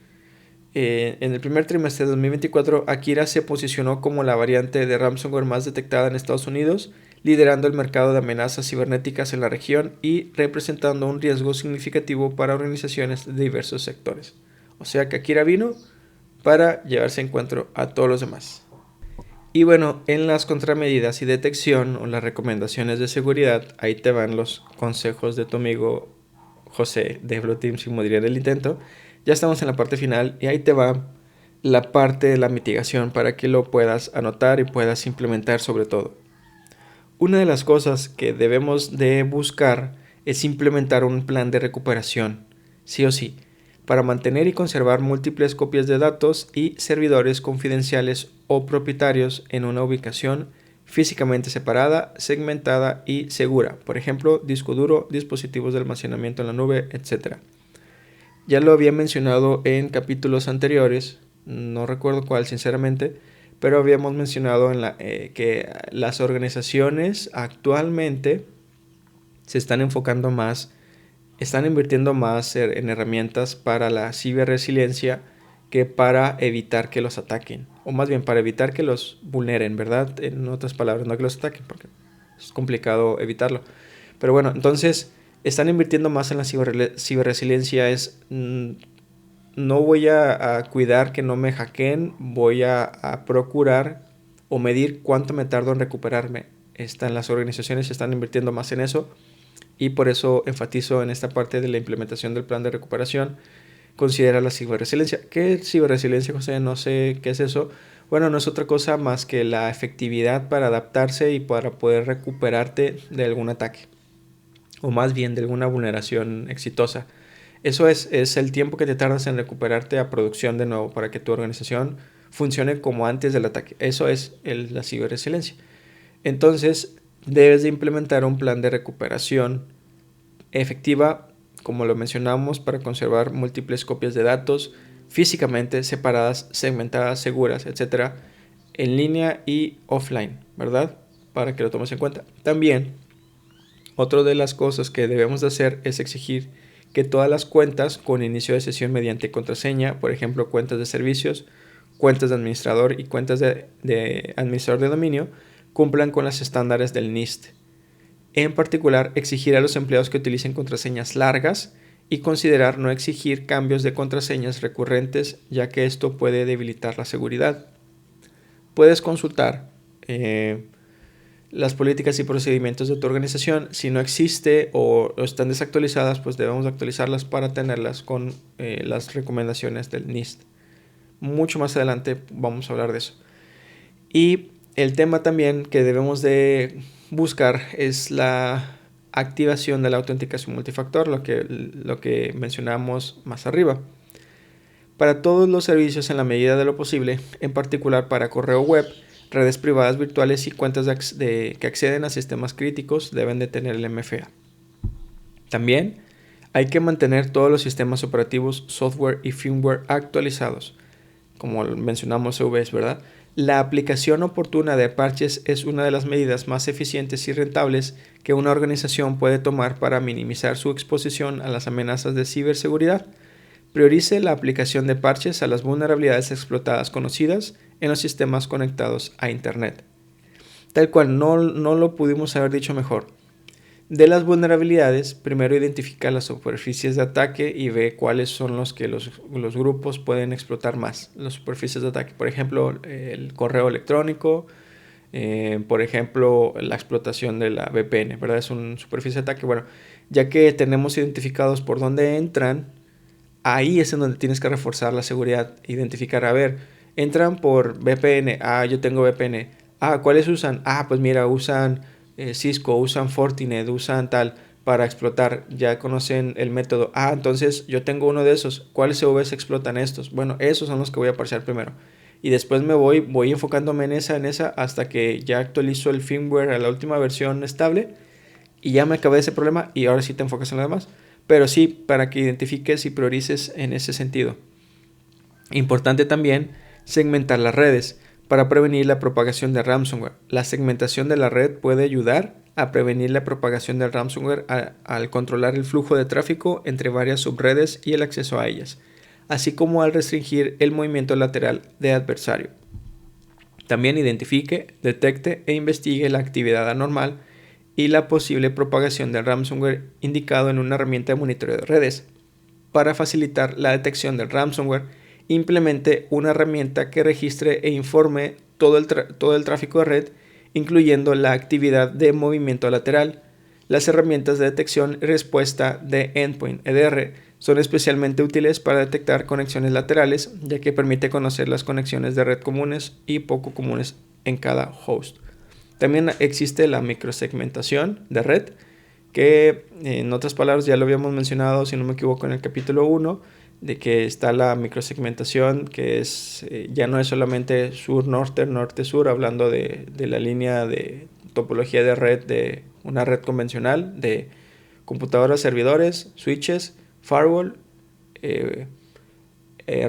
En el primer trimestre de 2024, Akira se posicionó como la variante de ransomware más detectada en Estados Unidos, liderando el mercado de amenazas cibernéticas en la región y representando un riesgo significativo para organizaciones de diversos sectores. O sea que Akira vino para llevarse encuentro a todos los demás. Y bueno, en las contramedidas y detección o las recomendaciones de seguridad, ahí te van los consejos de tu amigo José de Blue Team sin morir en el intento. Ya estamos en la parte final y ahí te va la parte de la mitigación para que lo puedas anotar y puedas implementar sobre todo. Una de las cosas que debemos de buscar es implementar un plan de recuperación, sí o sí, para mantener y conservar múltiples copias de datos y servidores confidenciales o propietarios en una ubicación físicamente separada, segmentada y segura. Por ejemplo, disco duro, dispositivos de almacenamiento en la nube, etc. Ya lo había mencionado en capítulos anteriores, no recuerdo cuál sinceramente, pero habíamos mencionado que las organizaciones actualmente se están enfocando más, están invirtiendo más en herramientas para la ciberresiliencia que para evitar que los ataquen, o más bien para evitar que los vulneren, ¿verdad? En otras palabras, no que los ataquen, porque es complicado evitarlo. Pero bueno, entonces están invirtiendo más en la ciberresiliencia. No voy a cuidar que no me hackeen, voy a procurar o medir cuánto me tardo en recuperarme. Las organizaciones están invirtiendo más en eso y por eso enfatizo en esta parte de la implementación del plan de recuperación. Considera la ciberresiliencia. ¿Qué es ciberresiliencia, José? No sé qué es eso. Bueno, no es otra cosa más que la efectividad para adaptarse y para poder recuperarte de algún ataque, o más bien de alguna vulneración exitosa. Eso es el tiempo que te tardas en recuperarte a producción de nuevo para que tu organización funcione como antes del ataque. Eso es la ciberresiliencia. Entonces, debes de implementar un plan de recuperación efectiva, como lo mencionamos, para conservar múltiples copias de datos físicamente separadas, segmentadas, seguras, etc., en línea y offline, ¿verdad? Para que lo tomes en cuenta. También, otra de las cosas que debemos de hacer es exigir que todas las cuentas con inicio de sesión mediante contraseña, por ejemplo, cuentas de servicios, cuentas de administrador y cuentas de administrador de dominio, cumplan con los estándares del NIST. En particular, exigir a los empleados que utilicen contraseñas largas y considerar no exigir cambios de contraseñas recurrentes, ya que esto puede debilitar la seguridad. Puedes consultar las políticas y procedimientos de tu organización. Si no existe o están desactualizadas, pues debemos actualizarlas para tenerlas con las recomendaciones del NIST. Mucho más adelante vamos a hablar de eso. Y el tema también que debemos de buscar es la activación de la autenticación multifactor, lo que mencionamos más arriba. Para todos los servicios en la medida de lo posible, en particular para correo web, redes privadas virtuales y cuentas que acceden a sistemas críticos deben de tener el MFA. También hay que mantener todos los sistemas operativos, software y firmware actualizados. Como mencionamos CVS, ¿verdad? La aplicación oportuna de parches es una de las medidas más eficientes y rentables que una organización puede tomar para minimizar su exposición a las amenazas de ciberseguridad. Priorice la aplicación de parches a las vulnerabilidades explotadas conocidas en los sistemas conectados a Internet. Tal cual, no lo pudimos haber dicho mejor. De las vulnerabilidades, primero identifica las superficies de ataque y ve cuáles son los que los grupos pueden explotar más. Las superficies de ataque, por ejemplo, el correo electrónico, por ejemplo, la explotación de la VPN, ¿verdad? Es una superficie de ataque. Bueno, ya que tenemos identificados por dónde entran, ahí es en donde tienes que reforzar la seguridad, identificar, a ver, entran por VPN, yo tengo VPN, ¿cuáles usan? Pues mira, usan Cisco, usan Fortinet, usan tal para explotar, ya conocen el método, entonces yo tengo uno de esos, ¿cuáles CVs explotan estos? Bueno, esos son los que voy a parsear primero. Y después me voy enfocándome en esa hasta que ya actualizo el firmware a la última versión estable y ya me acabé de ese problema y ahora sí te enfocas en lo demás. Pero sí, para que identifiques y priorices en ese sentido. Importante también segmentar las redes para prevenir la propagación de ransomware. La segmentación de la red puede ayudar a prevenir la propagación del ransomware al controlar el flujo de tráfico entre varias subredes y el acceso a ellas, así como al restringir el movimiento lateral de adversario. También identifique, detecte e investigue la actividad anormal y la posible propagación del ransomware indicado en una herramienta de monitoreo de redes. Para facilitar la detección del ransomware, implemente una herramienta que registre e informe todo el tráfico de red, incluyendo la actividad de movimiento lateral. Las herramientas de detección y respuesta de Endpoint EDR son especialmente útiles para detectar conexiones laterales, ya que permite conocer las conexiones de red comunes y poco comunes en cada host. También existe la microsegmentación de red, que en otras palabras ya lo habíamos mencionado, si no me equivoco, en el capítulo 1, de que está la microsegmentación, que es ya no es solamente sur-norte, norte-sur, hablando de la línea de topología de red de una red convencional, de computadoras, servidores, switches, firewall,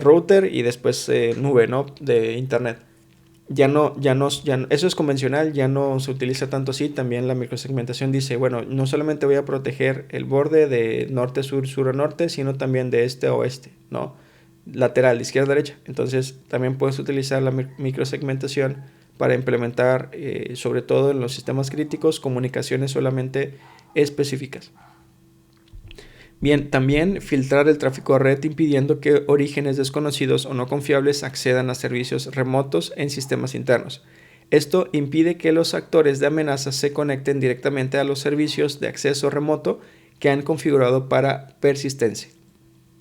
router y después nube, ¿no? De internet. Ya no, eso es convencional, ya no se utiliza tanto así. También la microsegmentación dice, bueno, no solamente voy a proteger el borde de norte-sur, sur-norte, sino también de este-oeste, ¿no? Lateral, de izquierda-derecha. Entonces también puedes utilizar la microsegmentación para implementar, sobre todo en los sistemas críticos, comunicaciones solamente específicas. Bien, también filtrar el tráfico de red impidiendo que orígenes desconocidos o no confiables accedan a servicios remotos en sistemas internos. Esto impide que los actores de amenazas se conecten directamente a los servicios de acceso remoto que han configurado para persistencia.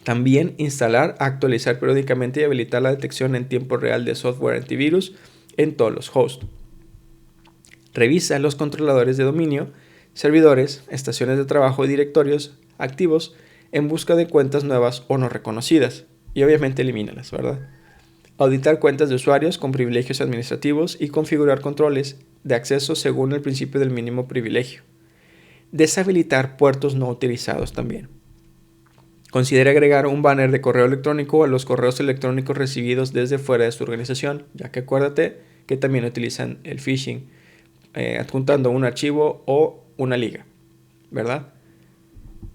También instalar, actualizar periódicamente y habilitar la detección en tiempo real de software antivirus en todos los hosts. Revisa los controladores de dominio, servidores, estaciones de trabajo y directorios activos en busca de cuentas nuevas o no reconocidas. Y obviamente elimínalas, ¿verdad? Auditar cuentas de usuarios con privilegios administrativos y configurar controles de acceso según el principio del mínimo privilegio. Deshabilitar puertos no utilizados también. Considere agregar un banner de correo electrónico a los correos electrónicos recibidos desde fuera de su organización, ya que acuérdate que también utilizan el phishing, adjuntando un archivo o una liga, ¿verdad?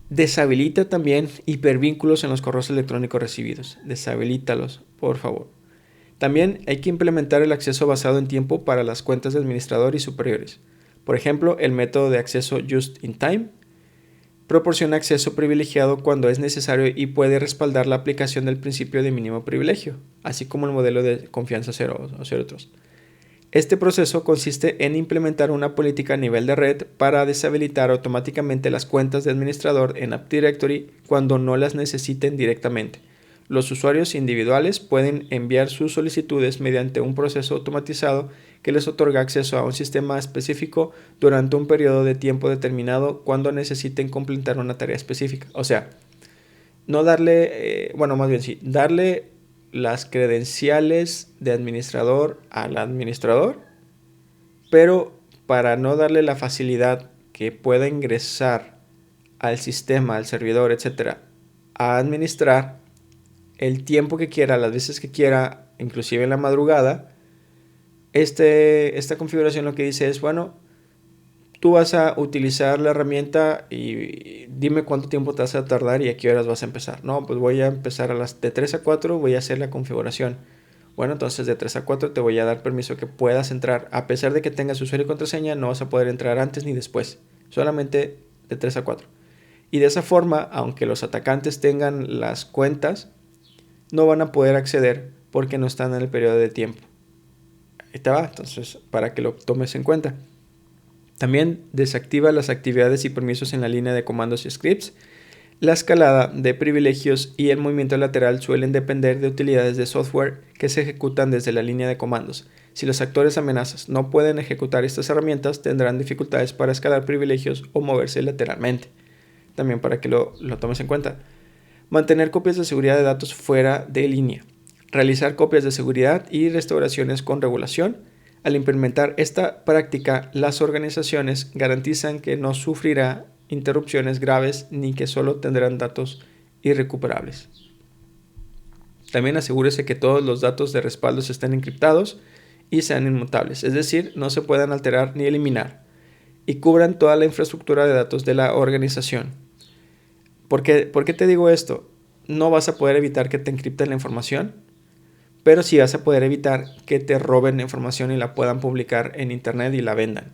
Deshabilita también hipervínculos en los correos electrónicos recibidos. Deshabilítalos, por favor. También hay que implementar el acceso basado en tiempo para las cuentas de administrador y superiores. Por ejemplo, el método de acceso Just in Time proporciona acceso privilegiado cuando es necesario y puede respaldar la aplicación del principio de mínimo privilegio, así como el modelo de confianza cero o cero trust. Este proceso consiste en implementar una política a nivel de red para deshabilitar automáticamente las cuentas de administrador en App Directory cuando no las necesiten directamente. Los usuarios individuales pueden enviar sus solicitudes mediante un proceso automatizado que les otorga acceso a un sistema específico durante un periodo de tiempo determinado cuando necesiten completar una tarea específica. O sea, no darle, darle las credenciales de administrador al administrador, pero para no darle la facilidad que pueda ingresar al sistema, al servidor, etcétera, a administrar el tiempo que quiera, las veces que quiera, inclusive en la madrugada, esta configuración lo que dice es, bueno, tú vas a utilizar la herramienta y dime cuánto tiempo te vas a tardar y a qué horas vas a empezar. No, pues voy a empezar de 3 a 4, voy a hacer la configuración. Bueno, entonces de 3 a 4 te voy a dar permiso que puedas entrar. A pesar de que tengas usuario y contraseña, no vas a poder entrar antes ni después. Solamente de 3 a 4. Y de esa forma, aunque los atacantes tengan las cuentas, no van a poder acceder porque no están en el periodo de tiempo. Ahí te va, entonces, para que lo tomes en cuenta. También desactiva las actividades y permisos en la línea de comandos y scripts. La escalada de privilegios y el movimiento lateral suelen depender de utilidades de software que se ejecutan desde la línea de comandos. Si los actores amenazas no pueden ejecutar estas herramientas, tendrán dificultades para escalar privilegios o moverse lateralmente. También para que lo tomes en cuenta. Mantener copias de seguridad de datos fuera de línea. Realizar copias de seguridad y restauraciones con regulación. Al implementar esta práctica, las organizaciones garantizan que no sufrirá interrupciones graves ni que solo tendrán datos irrecuperables. También asegúrese que todos los datos de respaldos estén encriptados y sean inmutables, es decir, no se puedan alterar ni eliminar, y cubran toda la infraestructura de datos de la organización. ¿Por qué te digo esto? No vas a poder evitar que te encripten la información, pero sí vas a poder evitar que te roben la información y la puedan publicar en internet y la vendan.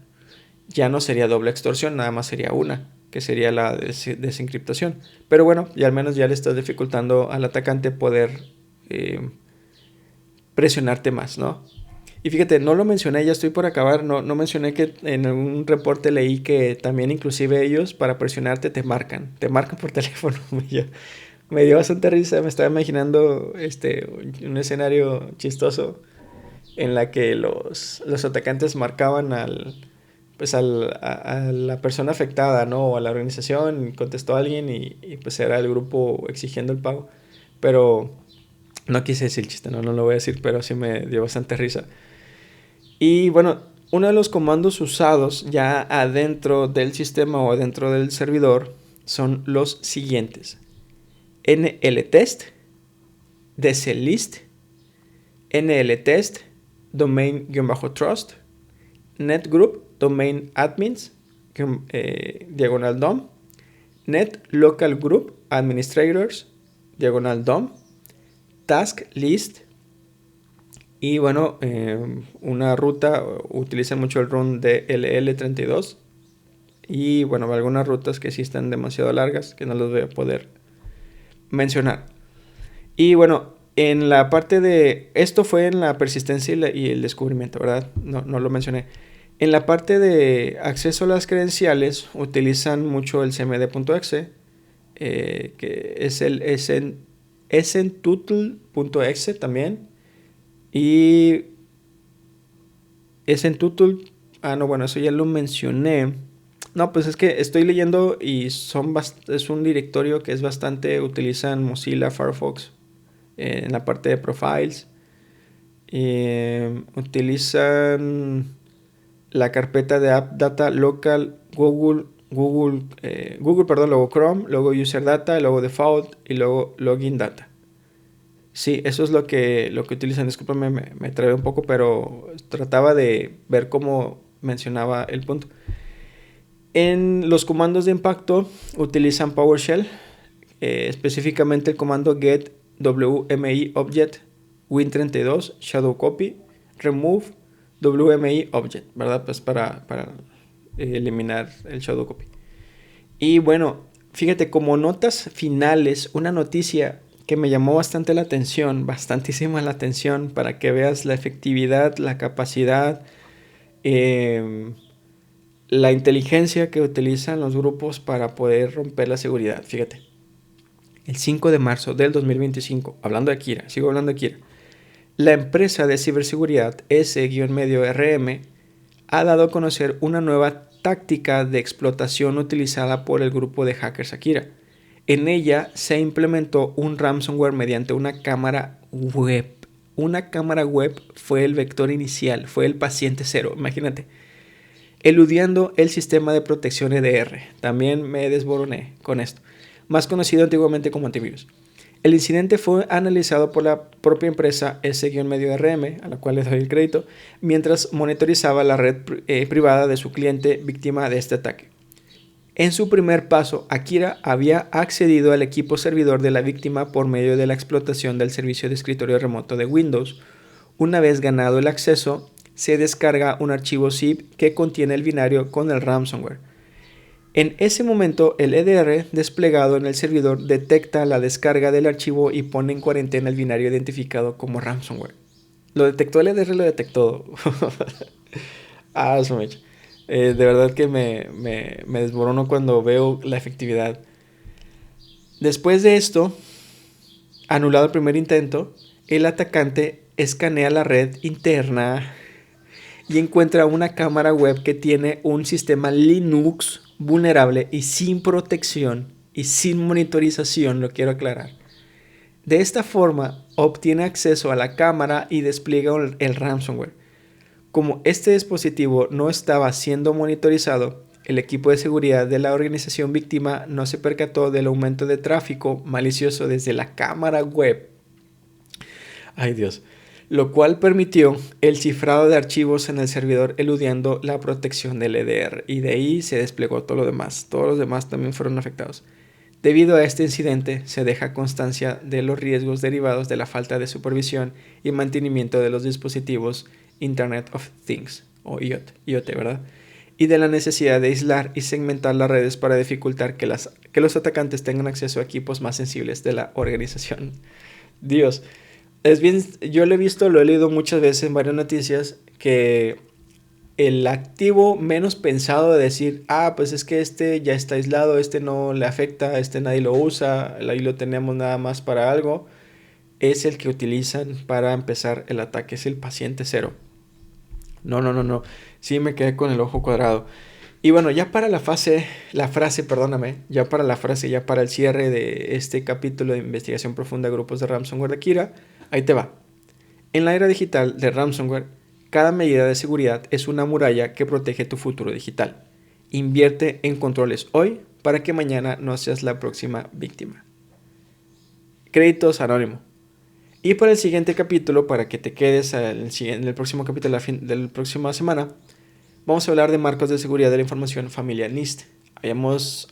Ya no sería doble extorsión, nada más sería una, que sería la desencriptación. Pero bueno, y al menos ya le estás dificultando al atacante poder presionarte más, ¿no? Y fíjate, no lo mencioné, ya estoy por acabar, no mencioné que en algún reporte leí que también inclusive ellos para presionarte te marcan por teléfono. Me dio bastante risa, me estaba imaginando un escenario chistoso en la que los atacantes marcaban a la persona afectada, ¿no? O a la organización, contestó alguien y pues era el grupo exigiendo el pago. Pero no quise decir el chiste, no lo voy a decir, pero sí me dio bastante risa. Y bueno, uno de los comandos usados ya adentro del sistema o adentro del servidor son los siguientes: nltest, dslist, nltest, domain-trust, netgroup, domain admins, diagonal dom, net local group administrators, diagonal dom, task list. Y bueno, una ruta, utilizan mucho el run de LL32. Y bueno, algunas rutas que sí están demasiado largas, que no las voy a poder mencionar. Y bueno, en la parte de... Esto fue en la persistencia y el descubrimiento, ¿verdad? No lo mencioné. En la parte de acceso a las credenciales, utilizan mucho el cmd.exe, que es el esentutl.exe también. Y esentutl... eso ya lo mencioné. No, pues es que estoy leyendo y es un directorio que es bastante... Utilizan Mozilla Firefox en la parte de profiles. Utilizan la carpeta de app data local Google, luego Chrome, luego user data, luego default y luego login data. Sí, eso es lo que utilizan. Discúlpame, me trabé un poco, pero trataba de ver cómo mencionaba el punto. En los comandos de impacto utilizan PowerShell, específicamente el comando get wmi object win32 shadow copy remove wmi object, ¿verdad? Pues para eliminar el shadow copy. Y bueno, fíjate, como notas finales, una noticia que me llamó bastantísima la atención, para que veas la efectividad, la capacidad, la inteligencia que utilizan los grupos para poder romper la seguridad. Fíjate, el 5 de marzo del 2025, sigo hablando de Kira, la empresa de ciberseguridad S-RM ha dado a conocer una nueva táctica de explotación utilizada por el grupo de hackers Akira. En ella se implementó un ransomware mediante una cámara web. Una cámara web fue el vector inicial, fue el paciente cero, imagínate. Eludiendo el sistema de protección EDR. También me desboroné con esto. Más conocido antiguamente como antivirus. El incidente fue analizado por la propia empresa S-DRM, a la cual le doy el crédito, mientras monitorizaba la red privada de su cliente víctima de este ataque. En su primer paso, Akira había accedido al equipo servidor de la víctima por medio de la explotación del servicio de escritorio remoto de Windows. Una vez ganado el acceso, se descarga un archivo zip que contiene el binario con el ransomware. En ese momento, el EDR desplegado en el servidor detecta la descarga del archivo y pone en cuarentena el binario identificado como ransomware. Lo detectó el EDR, lo detectó. Su mecha. De verdad que me desmorono cuando veo la efectividad. Después de esto, anulado el primer intento, el atacante escanea la red interna y encuentra una cámara web que tiene un sistema Linux vulnerable y sin protección y sin monitorización, lo quiero aclarar. De esta forma, obtiene acceso a la cámara y despliega el ransomware. Como este dispositivo no estaba siendo monitorizado, el equipo de seguridad de la organización víctima no se percató del aumento de tráfico malicioso desde la cámara web. Ay Dios. Lo cual permitió el cifrado de archivos en el servidor eludiendo la protección del EDR. Y de ahí se desplegó todo lo demás. Todos los demás también fueron afectados. Debido a este incidente, se deja constancia de los riesgos derivados de la falta de supervisión y mantenimiento de los dispositivos Internet of Things, o IoT, ¿verdad? Y de la necesidad de aislar y segmentar las redes para dificultar que los atacantes tengan acceso a equipos más sensibles de la organización. Dios, es bien, yo lo he leído muchas veces en varias noticias, que el activo menos pensado de decir, pues es que este ya está aislado, este no le afecta, este nadie lo usa, ahí lo tenemos nada más para algo, es el que utilizan para empezar el ataque, es el paciente cero. No, sí me quedé con el ojo cuadrado. Y bueno, ya para ya para el cierre de este capítulo de investigación profunda de grupos de ransomware de Akira, ahí te va. En la era digital de ransomware, cada medida de seguridad es una muralla que protege tu futuro digital. Invierte en controles hoy para que mañana no seas la próxima víctima. Créditos Anónimo. Y para el siguiente capítulo, para que te quedes en el próximo capítulo de la próxima semana, vamos a hablar de marcos de seguridad de la información familia NIST.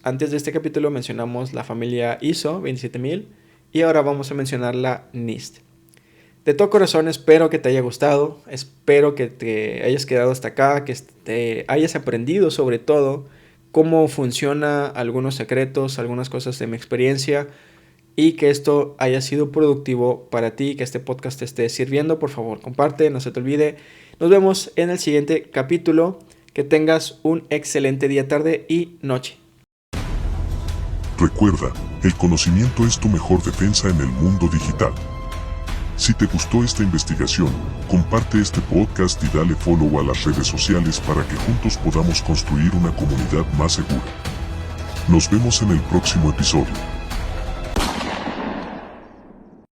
Antes de este capítulo mencionamos la familia ISO 27000 y ahora vamos a mencionar la NIST. De todo corazón espero que te haya gustado, espero que te hayas quedado hasta acá, que te hayas aprendido sobre todo cómo funciona algunos secretos, algunas cosas de mi experiencia, y que esto haya sido productivo para ti, que este podcast te esté sirviendo. Por favor, comparte, no se te olvide. Nos vemos en el siguiente capítulo. Que tengas un excelente día, tarde y noche. Recuerda, el conocimiento es tu mejor defensa en el mundo digital. Si te gustó esta investigación, comparte este podcast y dale follow a las redes sociales para que juntos podamos construir una comunidad más segura. Nos vemos en el próximo episodio.